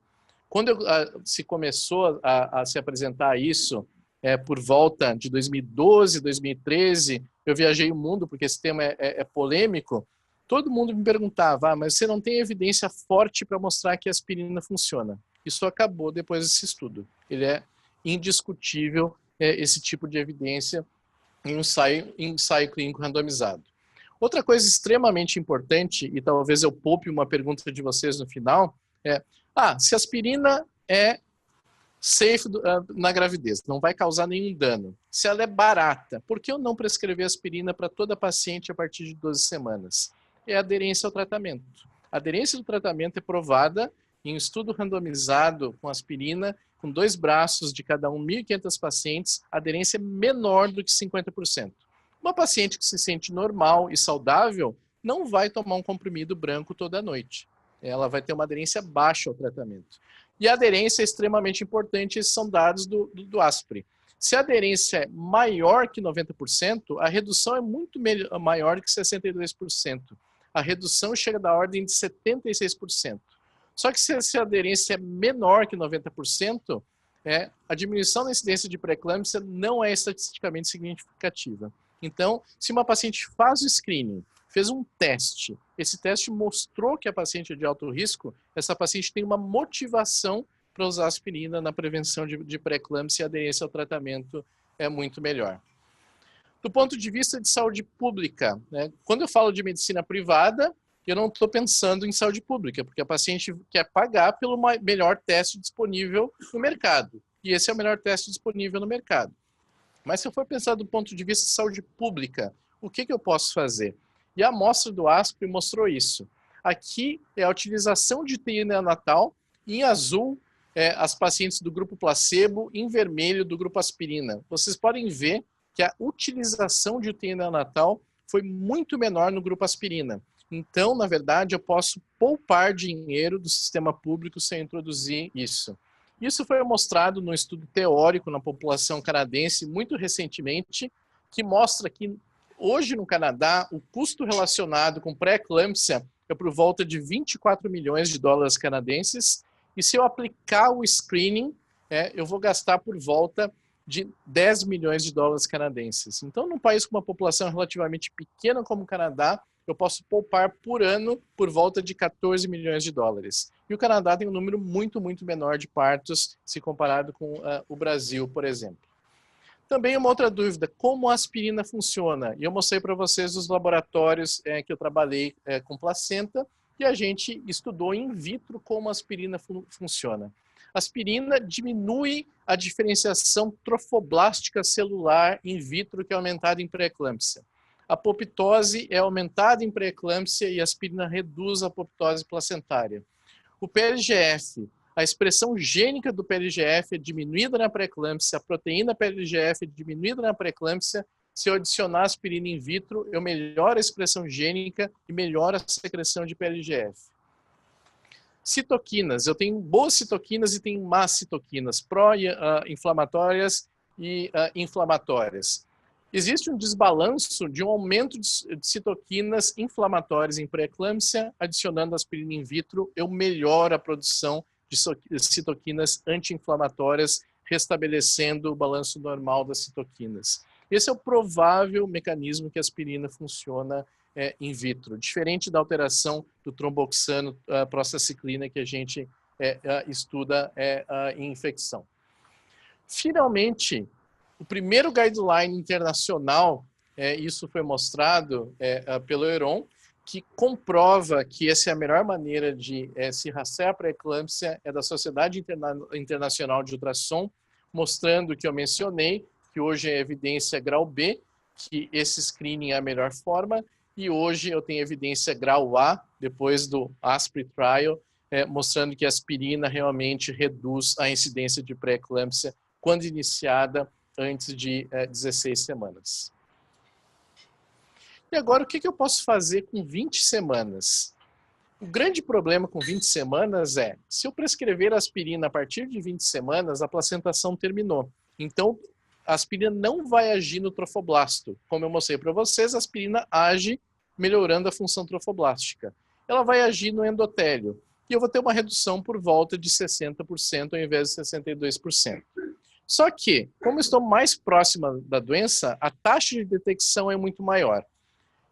Quando se começou a se apresentar isso, por volta de 2012, 2013, eu viajei o mundo, porque esse tema é polêmico, todo mundo me perguntava, mas você não tem evidência forte para mostrar que a aspirina funciona. Isso acabou depois desse estudo. Ele é indiscutível, esse tipo de evidência em um ensaio clínico randomizado. Outra coisa extremamente importante, e talvez eu poupe uma pergunta de vocês no final, se a aspirina é safe na gravidez, não vai causar nenhum dano. Se ela é barata, por que eu não prescrever aspirina para toda paciente a partir de 12 semanas? É a aderência ao tratamento. A aderência do tratamento é provada em um estudo randomizado com aspirina, com 2 braços de cada 1.500 pacientes, a aderência é menor do que 50%. Uma paciente que se sente normal e saudável não vai tomar um comprimido branco toda noite. Ela vai ter uma aderência baixa ao tratamento. E a aderência é extremamente importante, esses são dados do ASPRE. Se a aderência é maior que 90%, a redução é muito maior que 62%. A redução chega da ordem de 76%. Só que se a aderência é menor que 90%, a diminuição da incidência de pré-eclâmpsia não é estatisticamente significativa. Então, se uma paciente faz o screening, fez um teste, esse teste mostrou que a paciente é de alto risco, essa paciente tem uma motivação para usar aspirina na prevenção de pré-eclâmpsia e a aderência ao tratamento é muito melhor. Do ponto de vista de saúde pública, quando eu falo de medicina privada, eu não estou pensando em saúde pública, porque a paciente quer pagar pelo melhor teste disponível no mercado. E esse é o melhor teste disponível no mercado. Mas se eu for pensar do ponto de vista de saúde pública, o que eu posso fazer? E a amostra do ASPRE mostrou isso. Aqui é a utilização de UTI neonatal, em azul, as pacientes do grupo placebo, em vermelho, do grupo aspirina. Vocês podem ver que a utilização de UTI neonatal foi muito menor no grupo aspirina. Então, na verdade, eu posso poupar dinheiro do sistema público se eu introduzir isso. Isso foi mostrado num estudo teórico na população canadense muito recentemente, que mostra que hoje no Canadá o custo relacionado com pré-eclâmpsia é por volta de 24 milhões de dólares canadenses, e se eu aplicar o screening, eu vou gastar por volta de 10 milhões de dólares canadenses. Então, num país com uma população relativamente pequena como o Canadá, eu posso poupar por ano por volta de 14 milhões de dólares. E o Canadá tem um número muito, muito menor de partos se comparado com o Brasil, por exemplo. Também uma outra dúvida, como a aspirina funciona? E eu mostrei para vocês os laboratórios que eu trabalhei com placenta e a gente estudou in vitro como a aspirina funciona. A aspirina diminui a diferenciação trofoblástica celular in vitro, que é aumentada em pré-eclâmpsia. A apoptose é aumentada em pré-eclâmpsia e a aspirina reduz a apoptose placentária. O PLGF, a expressão gênica do PLGF é diminuída na pré-eclâmpsia, a proteína PLGF é diminuída na pré-eclâmpsia. Se eu adicionar aspirina in vitro, eu melhoro a expressão gênica e melhoro a secreção de PLGF. Citoquinas, eu tenho boas citoquinas e tenho más citoquinas, pró-inflamatórias e inflamatórias. Existe um desbalanço de um aumento de citoquinas inflamatórias em pré-eclâmpsia, adicionando aspirina in vitro, eu melhoro a produção de citoquinas anti-inflamatórias, restabelecendo o balanço normal das citoquinas. Esse é o provável mecanismo que a aspirina funciona in vitro, diferente da alteração do tromboxano, prostacyclina, que a gente estuda em infecção. Finalmente, o primeiro guideline internacional, isso foi mostrado pelo Heron, que comprova que essa é a melhor maneira de se rastrear a pré-eclâmpsia, é da Sociedade Internacional de Ultrassom, mostrando que eu mencionei, que hoje é evidência grau B, que esse screening é a melhor forma, e hoje eu tenho evidência grau A, depois do ASPRI Trial, mostrando que a aspirina realmente reduz a incidência de pré-eclâmpsia quando iniciada antes de 16 semanas. E agora, o que eu posso fazer com 20 semanas? O grande problema com 20 semanas é, se eu prescrever aspirina a partir de 20 semanas, a placentação terminou. Então, a aspirina não vai agir no trofoblasto. Como eu mostrei para vocês, a aspirina age melhorando a função trofoblástica. Ela vai agir no endotélio. E eu vou ter uma redução por volta de 60% ao invés de 62%. Só que, como eu estou mais próxima da doença, a taxa de detecção é muito maior.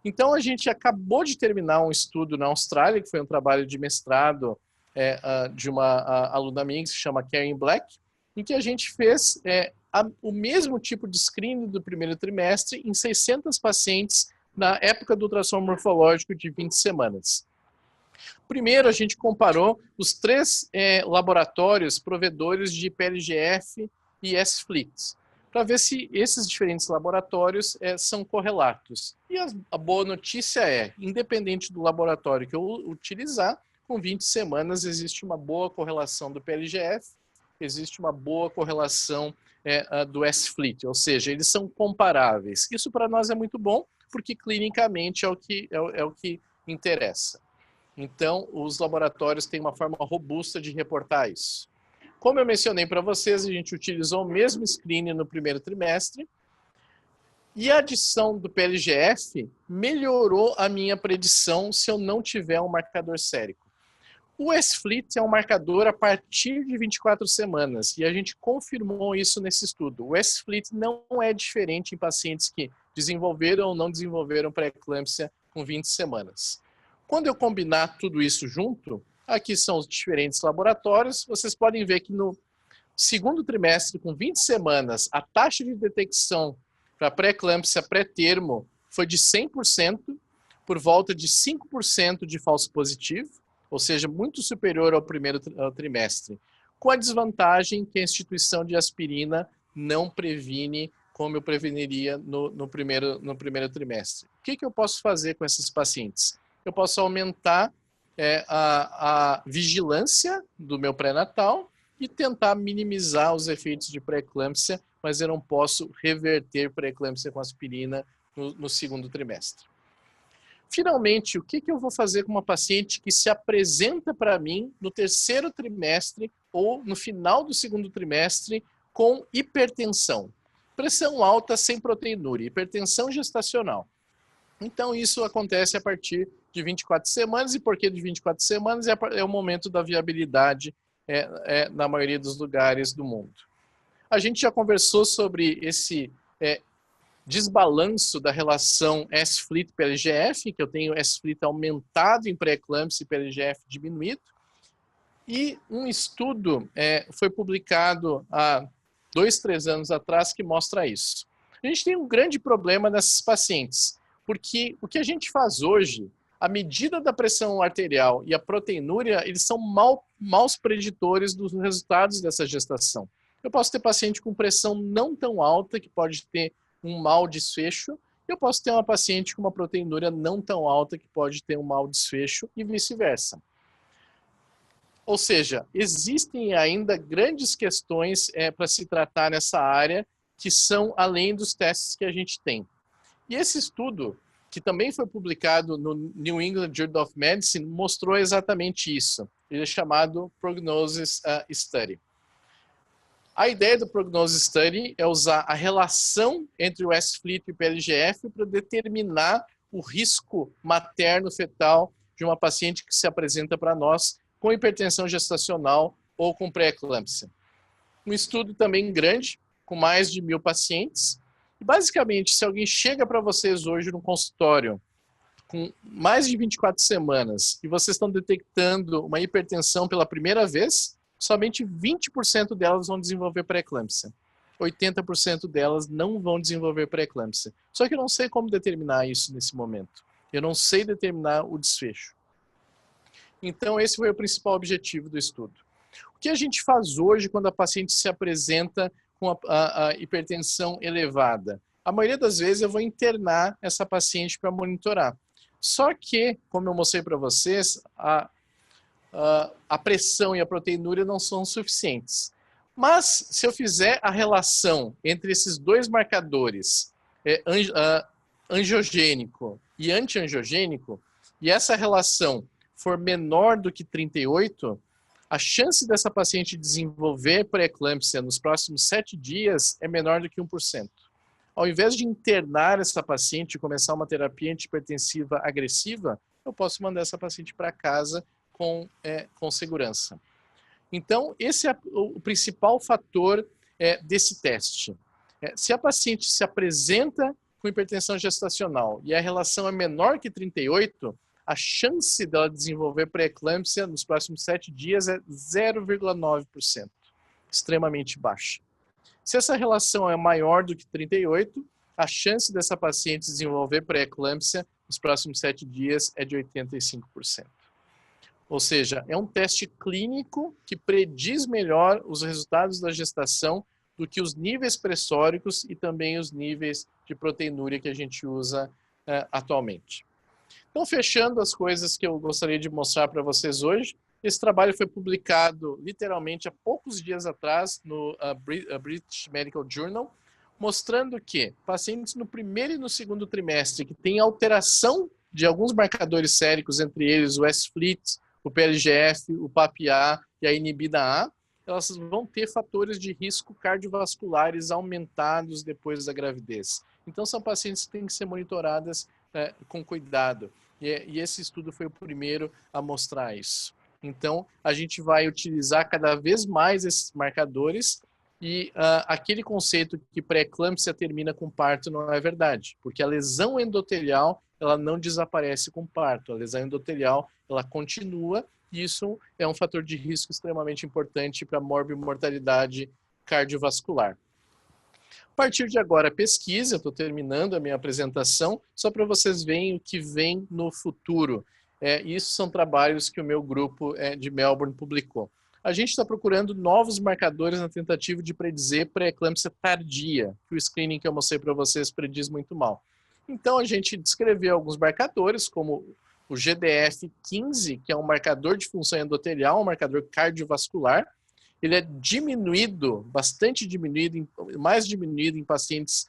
Então, a gente acabou de terminar um estudo na Austrália, que foi um trabalho de mestrado de uma aluna minha, que se chama Karen Black, em que a gente fez o mesmo tipo de screening do primeiro trimestre em 600 pacientes na época do ultrassom morfológico de 20 semanas. Primeiro, a gente comparou os 3 laboratórios provedores de PLGF e S-FLIT, para ver se esses diferentes laboratórios são correlatos. E a boa notícia é, independente do laboratório que eu utilizar, com 20 semanas existe uma boa correlação do PLGF, existe uma boa correlação do S-FLIT, ou seja, eles são comparáveis. Isso para nós é muito bom, porque clinicamente é o que interessa. Então, os laboratórios têm uma forma robusta de reportar isso. Como eu mencionei para vocês, a gente utilizou o mesmo screening no primeiro trimestre e a adição do PLGF melhorou a minha predição se eu não tiver um marcador sérico. O S-FLIT é um marcador a partir de 24 semanas e a gente confirmou isso nesse estudo. O S-FLIT não é diferente em pacientes que desenvolveram ou não desenvolveram pré-eclâmpsia com 20 semanas. Quando eu combinar tudo isso junto, aqui são os diferentes laboratórios. Vocês podem ver que no segundo trimestre, com 20 semanas, a taxa de detecção para pré-eclâmpsia pré-termo foi de 100%, por volta de 5% de falso positivo, ou seja, muito superior ao primeiro trimestre, com a desvantagem que a instituição de aspirina não previne como eu preveniria no primeiro trimestre. O que eu posso fazer com esses pacientes? Eu posso aumentar a vigilância do meu pré-natal e tentar minimizar os efeitos de pré-eclâmpsia, mas eu não posso reverter pré-eclâmpsia com aspirina no segundo trimestre. Finalmente, o que eu vou fazer com uma paciente que se apresenta para mim no terceiro trimestre ou no final do segundo trimestre com hipertensão? Pressão alta sem proteinúria, hipertensão gestacional. Então, isso acontece a partir de 24 semanas. E por que de 24 semanas? É o momento da viabilidade na maioria dos lugares do mundo. A gente já conversou sobre esse desbalanço da relação S-FLIT-PLGF, que eu tenho S-FLIT aumentado em pré-eclâmpsia e PLGF diminuído. E um estudo foi publicado há 2, 3 anos atrás que mostra isso. A gente tem um grande problema nessas pacientes, porque o que a gente faz hoje, a medida da pressão arterial e a proteinúria, eles são maus preditores dos resultados dessa gestação. Eu posso ter paciente com pressão não tão alta, que pode ter um mau desfecho, e eu posso ter uma paciente com uma proteinúria não tão alta, que pode ter um mau desfecho, e vice-versa. Ou seja, existem ainda grandes questões para se tratar nessa área, que são além dos testes que a gente tem. E esse estudo, que também foi publicado no New England Journal of Medicine, mostrou exatamente isso. Ele é chamado Prognosis Study. A ideia do Prognosis Study é usar a relação entre o S-FLIT e o PLGF para determinar o risco materno-fetal de uma paciente que se apresenta para nós com hipertensão gestacional ou com pré-eclâmpsia. Um estudo também grande, com mais de 1.000 pacientes. E basicamente, se alguém chega para vocês hoje no consultório com mais de 24 semanas e vocês estão detectando uma hipertensão pela primeira vez, somente 20% delas vão desenvolver pré-eclâmpsia. 80% delas não vão desenvolver pré-eclâmpsia. Só que eu não sei como determinar isso nesse momento. Eu não sei determinar o desfecho. Então, esse foi o principal objetivo do estudo. O que a gente faz hoje quando a paciente se apresenta com a hipertensão elevada? A maioria das vezes eu vou internar essa paciente para monitorar. Só que, como eu mostrei para vocês, a pressão e a proteinúria não são suficientes. Mas, se eu fizer a relação entre esses dois marcadores, angiogênico e antiangiogênico, e essa relação for menor do que 38, a chance dessa paciente desenvolver pré-eclâmpsia nos próximos 7 dias é menor do que 1%. Ao invés de internar essa paciente e começar uma terapia antihipertensiva agressiva, eu posso mandar essa paciente para casa com segurança. Então, esse é o principal fator desse teste. Se a paciente se apresenta com hipertensão gestacional e a relação é menor que 38, a chance dela desenvolver pré-eclâmpsia nos próximos 7 dias é 0,9%, extremamente baixa. Se essa relação é maior do que 38, a chance dessa paciente desenvolver pré-eclâmpsia nos próximos 7 dias é de 85%. Ou seja, é um teste clínico que prediz melhor os resultados da gestação do que os níveis pressóricos e também os níveis de proteinúria que a gente usa atualmente. Então, fechando as coisas que eu gostaria de mostrar para vocês hoje, esse trabalho foi publicado literalmente há poucos dias atrás no British Medical Journal, mostrando que pacientes no primeiro e no segundo trimestre que têm alteração de alguns marcadores séricos, entre eles o S-FLIT, o PLGF, o PAPA e a inibina A, elas vão ter fatores de risco cardiovasculares aumentados depois da gravidez. Então, são pacientes que têm que ser monitoradas com cuidado. E esse estudo foi o primeiro a mostrar isso. Então, a gente vai utilizar cada vez mais esses marcadores e aquele conceito que pré-eclâmpsia termina com parto não é verdade, porque a lesão endotelial ela não desaparece com parto. A lesão endotelial ela continua e isso é um fator de risco extremamente importante para a morbimortalidade cardiovascular. A partir de agora, pesquisa, eu estou terminando a minha apresentação, só para vocês verem o que vem no futuro. Isso são trabalhos que o meu grupo de Melbourne publicou. A gente está procurando novos marcadores na tentativa de predizer pré-eclâmpsia tardia, que o screening que eu mostrei para vocês prediz muito mal. Então, a gente descreveu alguns marcadores, como o GDF-15, que é um marcador de função endotelial, um marcador cardiovascular. Ele é diminuído, bastante diminuído, mais diminuído em pacientes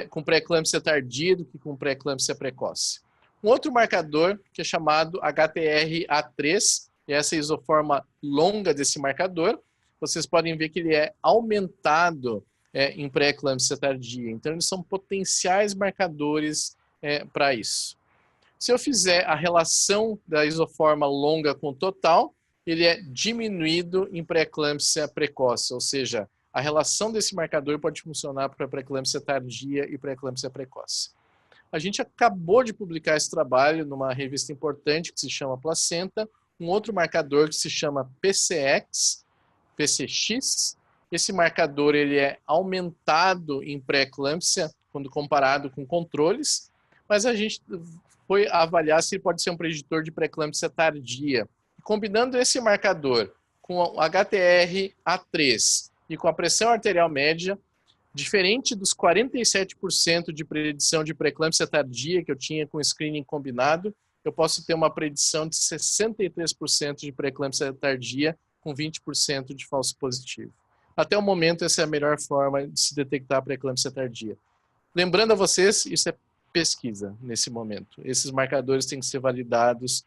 com pré-eclâmpsia tardia do que com pré-eclâmpsia precoce. Um outro marcador, que é chamado HTR-A3, e essa isoforma longa desse marcador, vocês podem ver que ele é aumentado em pré-eclâmpsia tardia. Então, eles são potenciais marcadores para isso. Se eu fizer a relação da isoforma longa com o total, ele é diminuído em pré-eclâmpsia precoce, ou seja, a relação desse marcador pode funcionar para pré-eclâmpsia tardia e pré-eclâmpsia precoce. A gente acabou de publicar esse trabalho numa revista importante que se chama Placenta, um outro marcador que se chama PCX, Esse marcador ele é aumentado em pré-eclâmpsia quando comparado com controles, mas a gente foi avaliar se ele pode ser um preditor de pré-eclâmpsia tardia. Combinando esse marcador com o HTR-A3 e com a pressão arterial média, diferente dos 47% de predição de pré-eclâmpsia tardia que eu tinha com o screening combinado, eu posso ter uma predição de 63% de pré-eclâmpsia tardia com 20% de falso positivo. Até o momento, essa é a melhor forma de se detectar a pré-eclâmpsia tardia. Lembrando a vocês, isso é pesquisa nesse momento. Esses marcadores têm que ser validados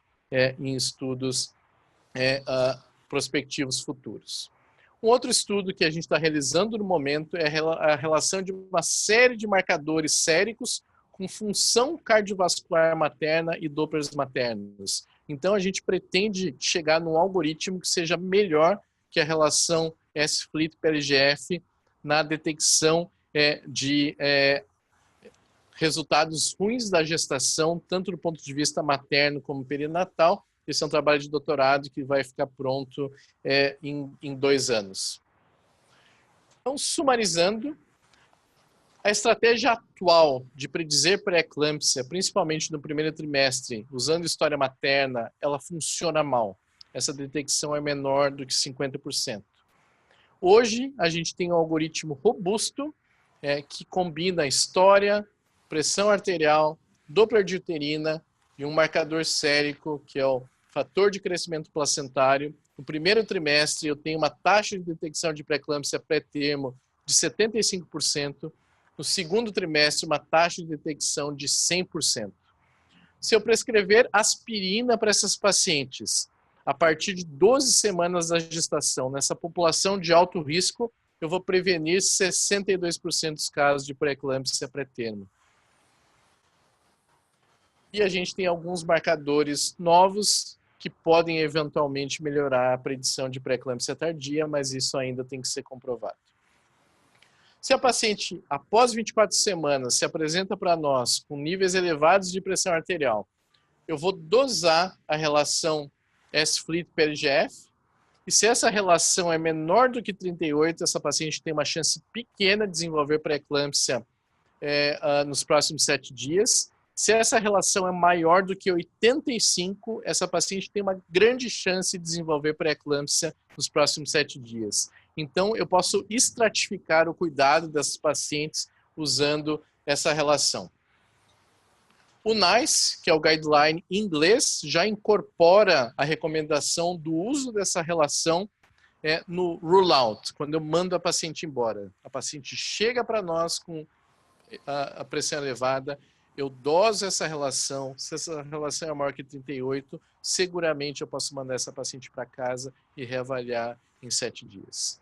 em estudos prospectivos futuros. Um outro estudo que a gente está realizando no momento é a relação de uma série de marcadores séricos com função cardiovascular materna e Dopplers maternos. Então, a gente pretende chegar num algoritmo que seja melhor que a relação S-FLIT-PLGF na detecção de resultados ruins da gestação, tanto do ponto de vista materno como perinatal. Esse é um trabalho de doutorado que vai ficar pronto em 2 anos. Então, sumarizando, a estratégia atual de predizer pré-eclâmpsia, principalmente no primeiro trimestre, usando história materna, ela funciona mal. Essa detecção é menor do que 50%. Hoje, a gente tem um algoritmo robusto que combina história, pressão arterial, Doppler de uterina e um marcador sérico, que é o fator de crescimento placentário. No primeiro trimestre, eu tenho uma taxa de detecção de pré-eclâmpsia pré-termo de 75%. No segundo trimestre, uma taxa de detecção de 100%. Se eu prescrever aspirina para essas pacientes, a partir de 12 semanas da gestação, nessa população de alto risco, eu vou prevenir 62% dos casos de pré-eclâmpsia pré-termo. E a gente tem alguns marcadores novos que podem eventualmente melhorar a predição de pré-eclâmpsia tardia, mas isso ainda tem que ser comprovado. Se a paciente, após 24 semanas, se apresenta para nós com níveis elevados de pressão arterial, eu vou dosar a relação S-FLIT-PLGF, e se essa relação é menor do que 38, essa paciente tem uma chance pequena de desenvolver pré-eclâmpsia nos próximos 7 dias. Se essa relação é maior do que 85, essa paciente tem uma grande chance de desenvolver pré-eclâmpsia nos próximos 7 dias. Então, eu posso estratificar o cuidado dessas pacientes usando essa relação. O NICE, que é o guideline em inglês, já incorpora a recomendação do uso dessa relação no rule-out, quando eu mando a paciente embora. A paciente chega para nós com a pressão elevada, eu doso essa relação, se essa relação é maior que 38, seguramente eu posso mandar essa paciente para casa e reavaliar em 7 dias.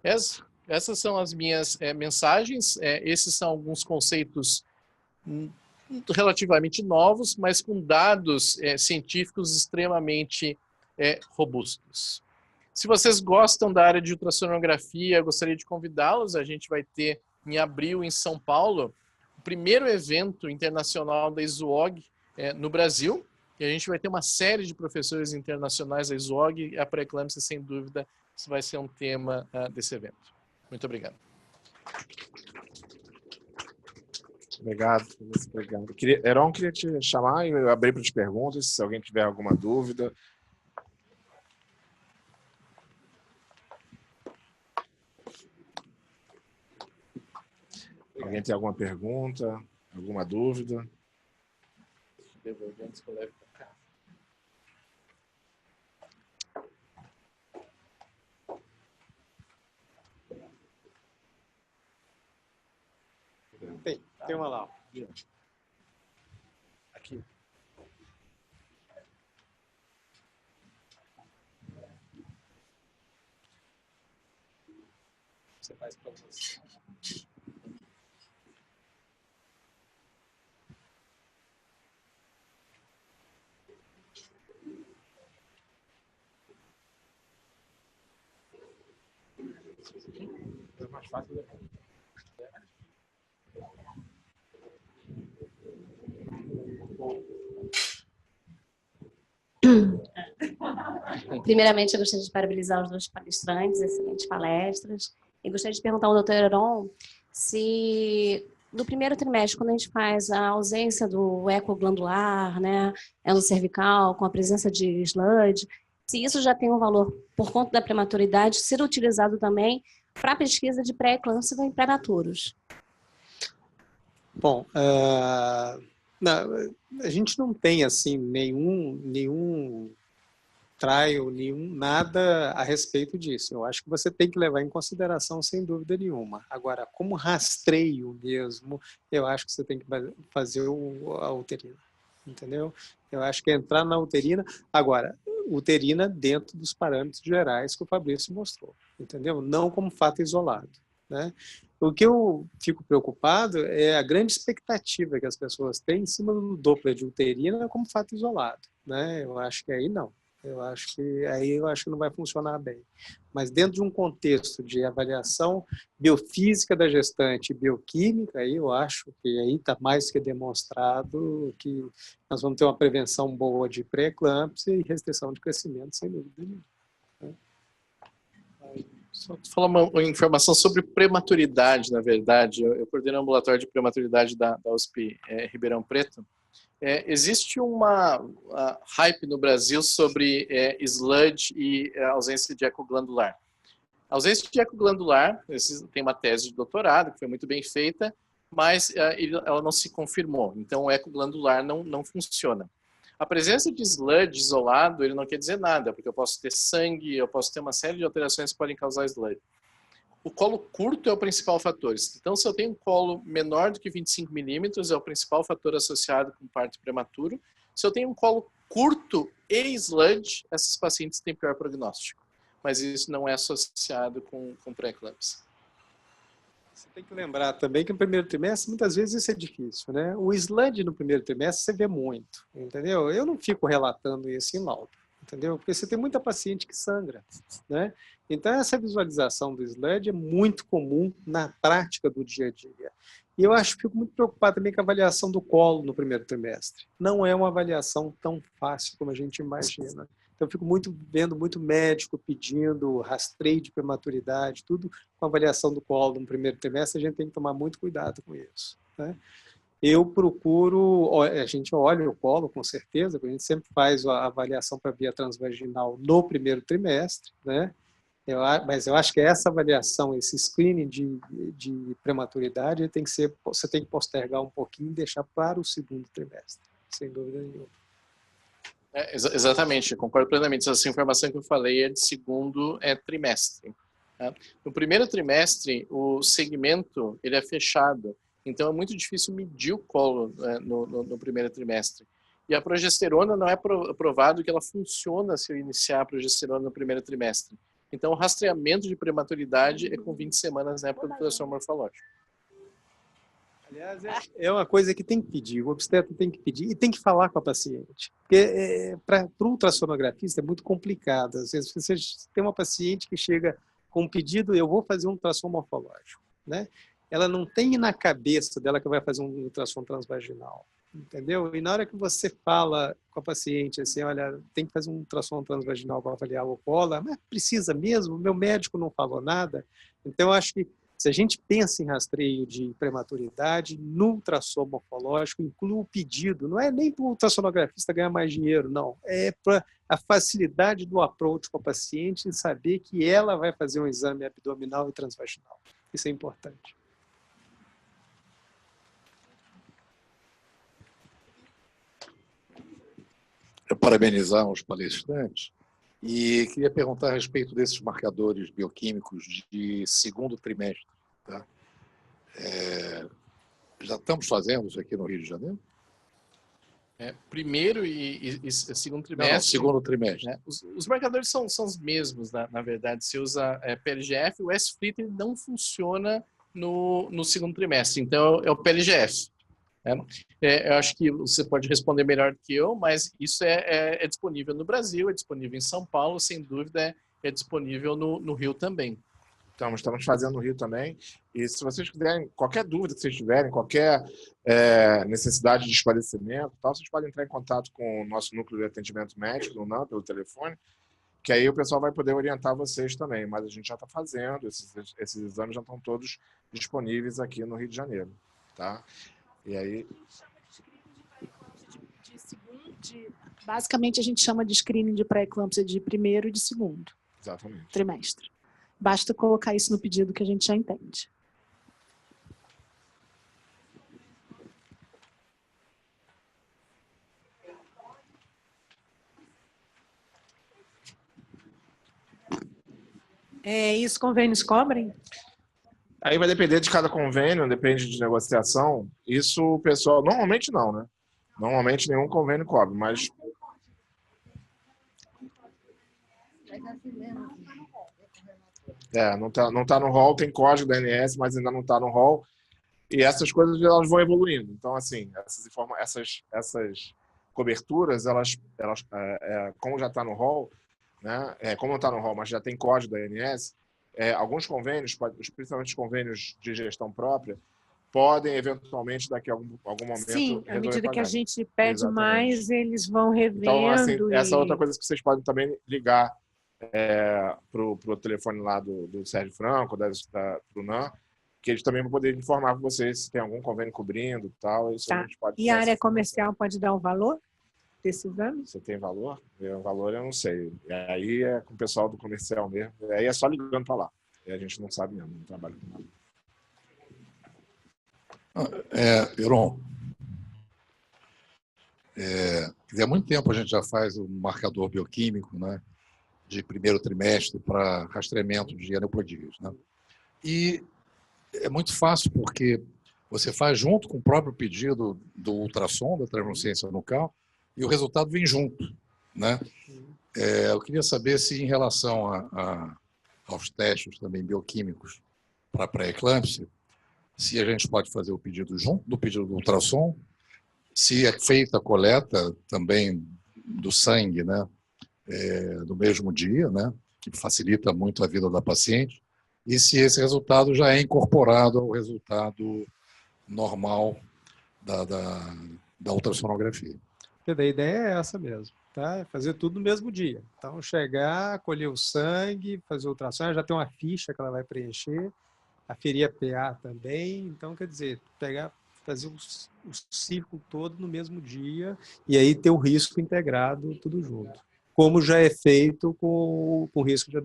Essas são as minhas mensagens, esses são alguns conceitos relativamente novos, mas com dados científicos extremamente robustos. Se vocês gostam da área de ultrassonografia, eu gostaria de convidá-los. A gente vai ter em abril em São Paulo o primeiro evento internacional da ESUOG no Brasil, e a gente vai ter uma série de professores internacionais da ESUOG, e a pré-eclâmpsia, sem dúvida, isso vai ser um tema desse evento. Muito obrigado. Obrigado. Heron, queria te chamar e abrir para as perguntas, se alguém tiver alguma dúvida. Alguém tem alguma pergunta, alguma dúvida? Tem uma lá. Aqui. Você faz para você. É mais fácil depois. Primeiramente, eu gostaria de parabenizar os dois palestrantes, excelentes palestras. Eu gostaria de perguntar ao doutor Heron se no primeiro trimestre, quando a gente faz a ausência do eco glandular, né, cervical, com a presença de sludge, se isso já tem um valor por conta da prematuridade, ser utilizado também para a pesquisa de pré-eclâmpsia em prematuros. Bom, a gente não tem assim nenhum trial, nada a respeito disso. Eu acho que você tem que levar em consideração, sem dúvida nenhuma. Agora, como rastreio mesmo, eu acho que você tem que fazer a uterina, entendeu? Eu acho que é entrar na uterina. Agora, uterina dentro dos parâmetros gerais que o Fabrício mostrou, entendeu? Não como fato isolado, né? O que eu fico preocupado é a grande expectativa que as pessoas têm em cima do Doppler de uterina como fato isolado, né? Eu acho que aí não. Eu acho que não vai funcionar bem. Mas dentro de um contexto de avaliação biofísica da gestante e bioquímica, aí eu acho que aí está mais que demonstrado que nós vamos ter uma prevenção boa de pré-eclâmpsia e restrição de crescimento, sem dúvida nenhuma. Só falar uma informação sobre prematuridade, na verdade. Eu coordeno o ambulatório de prematuridade da USP Ribeirão Preto. Existe uma hype no Brasil sobre sludge e ausência de eco glandular. A ausência de eco glandular, tem uma tese de doutorado que foi muito bem feita, mas ela não se confirmou. Então, o eco glandular não funciona. A presença de sludge isolado, ele não quer dizer nada, porque eu posso ter sangue, eu posso ter uma série de alterações que podem causar sludge. O colo curto é o principal fator. Então, se eu tenho um colo menor do que 25 milímetros, é o principal fator associado com parto prematuro. Se eu tenho um colo curto e sludge, esses pacientes têm pior prognóstico. Mas isso não é associado com pré-eclâmpsia. Você tem que lembrar também que no primeiro trimestre, muitas vezes isso é difícil, né? O sludge no primeiro trimestre você vê muito, entendeu? Eu não fico relatando isso em laudo, entendeu? Porque você tem muita paciente que sangra, né? Então, essa visualização do sludge é muito comum na prática do dia a dia. E eu fico muito preocupado também com a avaliação do colo no primeiro trimestre. Não é uma avaliação tão fácil como a gente imagina. Então, eu fico vendo muito médico pedindo rastreio de prematuridade, tudo com avaliação do colo no primeiro trimestre, a gente tem que tomar muito cuidado com isso, né? Eu procuro, a gente olha o colo, com certeza, a gente sempre faz a avaliação para via transvaginal no primeiro trimestre, né? Mas eu acho que essa avaliação, esse screening de prematuridade, você tem que postergar um pouquinho e deixar para o segundo trimestre, sem dúvida nenhuma. Exatamente, concordo plenamente. Essa informação que eu falei é de segundo trimestre. Tá? No primeiro trimestre, o segmento ele é fechado, então é muito difícil medir o colo no primeiro trimestre. E a progesterona não é provado que ela funciona se eu iniciar a progesterona no primeiro trimestre. Então, o rastreamento de prematuridade é com 20 semanas na época do ultrassom morfológico. Aliás, é uma coisa que tem que pedir, o obstetra tem que pedir e tem que falar com a paciente. Porque para o ultrassonografista é muito complicado. Às vezes você tem uma paciente que chega com um pedido, eu vou fazer um ultrassom morfológico, né? Ela não tem na cabeça dela que vai fazer um ultrassom transvaginal, entendeu? E na hora que você fala com a paciente assim, olha, tem que fazer um ultrassom transvaginal para avaliar o colo, mas precisa mesmo? Meu médico não falou nada. Então, eu acho que se a gente pensa em rastreio de prematuridade, no ultrassom morfológico, inclui o pedido, não é nem para o ultrassonografista ganhar mais dinheiro, não. É para a facilidade do approach com a paciente e saber que ela vai fazer um exame abdominal e transvaginal. Isso é importante. Parabenizar os palestrantes e queria perguntar a respeito desses marcadores bioquímicos de segundo trimestre. Tá? Já estamos fazendo isso aqui no Rio de Janeiro? Primeiro e segundo trimestre. Não, segundo trimestre. Né? Os marcadores são os mesmos, na verdade. Se usa PLGF, o S-FLIT não funciona no segundo trimestre. Então, é o PLGF. Eu acho que você pode responder melhor do que eu, mas isso é disponível no Brasil, é disponível em São Paulo, sem dúvida é disponível no Rio também. Então, estamos fazendo no Rio também. E se vocês quiserem, qualquer dúvida que vocês tiverem, qualquer necessidade de esclarecimento, tal, vocês podem entrar em contato com o nosso núcleo de atendimento médico, não, pelo telefone, que aí o pessoal vai poder orientar vocês também, mas a gente já está fazendo, esses exames já estão todos disponíveis aqui no Rio de Janeiro, tá? E aí... Basicamente, a gente chama de screening de pré-eclâmpsia de primeiro e de segundo Exatamente. trimestre. Basta colocar isso no pedido que a gente já entende. Isso convênios cobrem? Aí vai depender de cada convênio, depende de negociação. Isso o pessoal... Normalmente não, né? Normalmente nenhum convênio cobre, mas... não tá no rol, tem código da ANS, mas ainda não está no rol. E essas coisas elas vão evoluindo. Então, assim, essas coberturas, elas como já está no rol, né? Como não está no rol, mas já tem código da ANS, alguns convênios, principalmente os convênios de gestão própria, podem, eventualmente, daqui a algum momento... Sim, à medida que a gente pede Exatamente. Mais, eles vão revendo. Então, assim, essa é outra coisa que vocês podem também ligar para o telefone lá do Sérgio Franco, do NAM, que eles também vão poder informar para vocês se tem algum convênio cobrindo e tal. Isso a gente pode... E a área comercial pode dar o valor desses anos? Você tem valor? O valor eu não sei. Aí é com o pessoal do comercial mesmo. Aí é só ligando para lá. Aí a gente não sabe mesmo, não trabalha com nada. Heron, há muito tempo a gente já faz um marcador bioquímico, né, de primeiro trimestre para rastreamento de aneuploidias, né? E é muito fácil porque você faz junto com o próprio pedido do ultrassom, da translucência nucal, e o resultado vem junto, né? Eu queria saber se, em relação aos testes também bioquímicos para pré-eclâmpsia, se a gente pode fazer o pedido junto do pedido do ultrassom, se é feita a coleta também do sangue, né, no mesmo dia, né, que facilita muito a vida da paciente, e se esse resultado já é incorporado ao resultado normal da ultrassonografia. A ideia é essa mesmo, tá? Fazer tudo no mesmo dia. Então, chegar, colher o sangue, fazer o ultrassom, já tem uma ficha que ela vai preencher, aferir a PA também. Então, quer dizer, fazer o círculo todo no mesmo dia e aí ter o risco integrado tudo junto, como já é feito com o risco de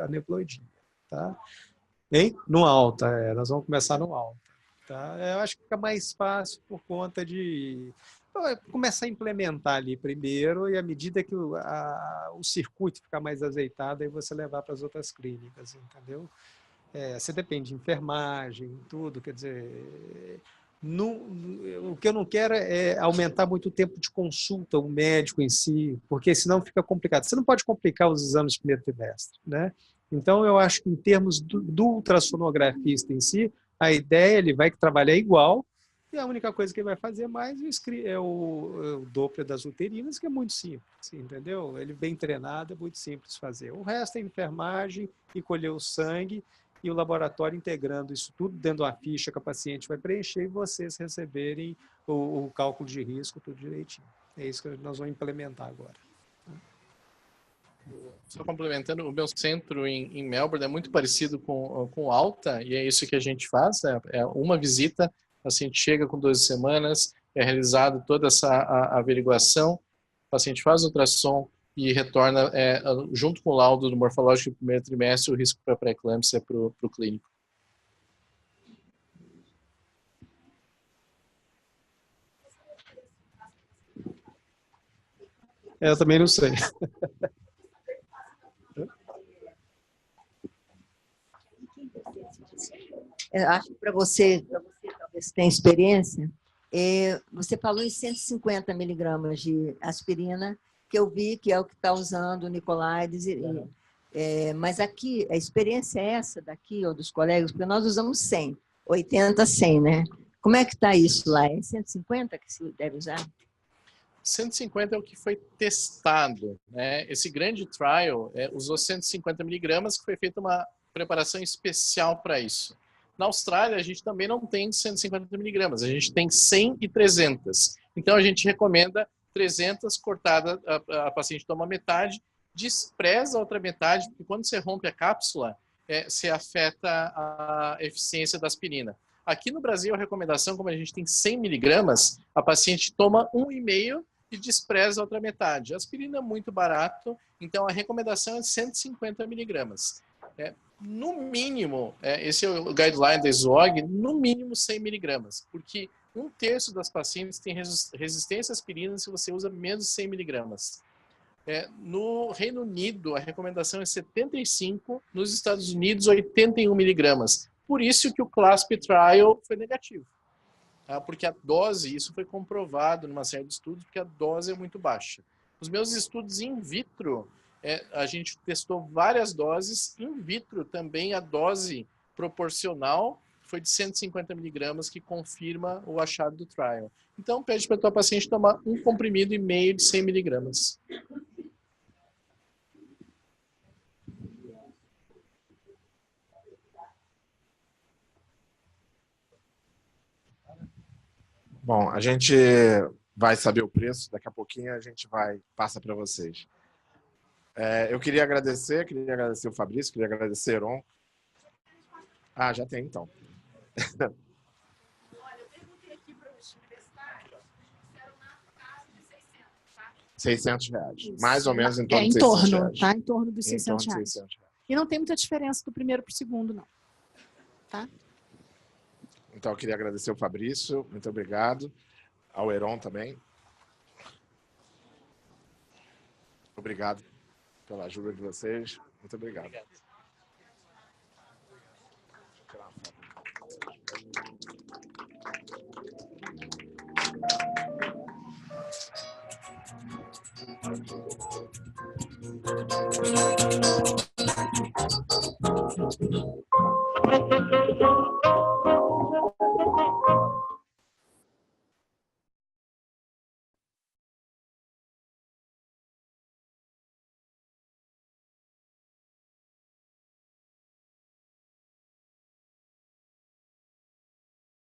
aneuploidia, tá? No alta, nós vamos começar no alta, tá? Eu acho que fica mais fácil por conta de começar a implementar ali primeiro e à medida que o circuito ficar mais azeitado, aí você levar para as outras clínicas, entendeu? Você depende de enfermagem, tudo, quer dizer... o que eu não quero é aumentar muito o tempo de consulta, o médico em si, porque senão fica complicado. Você não pode complicar os exames de primeiro trimestre, né? Então, eu acho que em termos do ultrassonografista em si, a ideia, ele vai trabalhar igual, e a única coisa que ele vai fazer mais é o Doppler das uterinas, que é muito simples, entendeu? Ele bem treinado, é muito simples fazer. O resto é enfermagem e colher o sangue, e o laboratório integrando isso tudo dentro de uma ficha que a paciente vai preencher e vocês receberem o cálculo de risco tudo direitinho. É isso que nós vamos implementar agora. Só complementando, o meu centro em Melbourne é muito parecido com Alta, e é isso que a gente faz, é uma visita, o paciente chega com 12 semanas, é realizada toda essa averiguação, o paciente faz o ultrassom, e retorna, junto com o laudo do morfológico do primeiro trimestre, o risco para pré-eclâmpsia para o clínico. Eu também não sei. Eu acho que para você talvez tenha experiência, você falou em 150 miligramas de aspirina, que eu vi que é o que está usando o Nicolaides. Mas aqui, a experiência é essa daqui, ou dos colegas, porque nós usamos 100, 80, 100, né? Como é que está isso lá? É 150 que se deve usar? 150 é o que foi testado, né? Esse grande trial usou 150 miligramas, que foi feita uma preparação especial para isso. Na Austrália, a gente também não tem 150 miligramas, a gente tem 100 e 300. Então, a gente recomenda 300 cortada, a paciente toma metade despreza a outra metade, porque quando você rompe a cápsula, você afeta a eficiência da aspirina. Aqui no Brasil, a recomendação, como a gente tem 100 miligramas, a paciente toma 1,5 e despreza a outra metade. A aspirina é muito barato, então a recomendação é 150 miligramas. No mínimo, esse é o guideline da ESOG, no mínimo 100 miligramas, porque 1/3 das pacientes tem resistência à aspirina se você usa menos de 100 miligramas. No Reino Unido, a recomendação é 75, nos Estados Unidos, 81 miligramas. Por isso que o CLASP Trial foi negativo. Tá? Porque a dose, isso foi comprovado numa série de estudos, porque a dose é muito baixa. Os meus estudos in vitro, a gente testou várias doses. In vitro também a dose proporcional foi de 150 miligramas, que confirma o achado do trial. Então, pede para a tua paciente tomar 1,5 comprimido de 100 miligramas. Bom, a gente vai saber o preço, daqui a pouquinho a gente passa para vocês. Eu queria agradecer o Fabrício, queria agradecer o Heron. Ah, já tem então. Olha, eu perguntei aqui para os universitários, disseram na casa de 600, tá? R$600. Isso. Mais ou menos em torno de em torno, R$600. tá? Em torno dos Em R$600. torno de R$600. E não tem muita diferença do primeiro para o segundo, não. Tá? Então, eu queria agradecer o Fabrício, muito obrigado. Ao Heron também. Obrigado pela ajuda de vocês. Muito obrigado. Obrigado.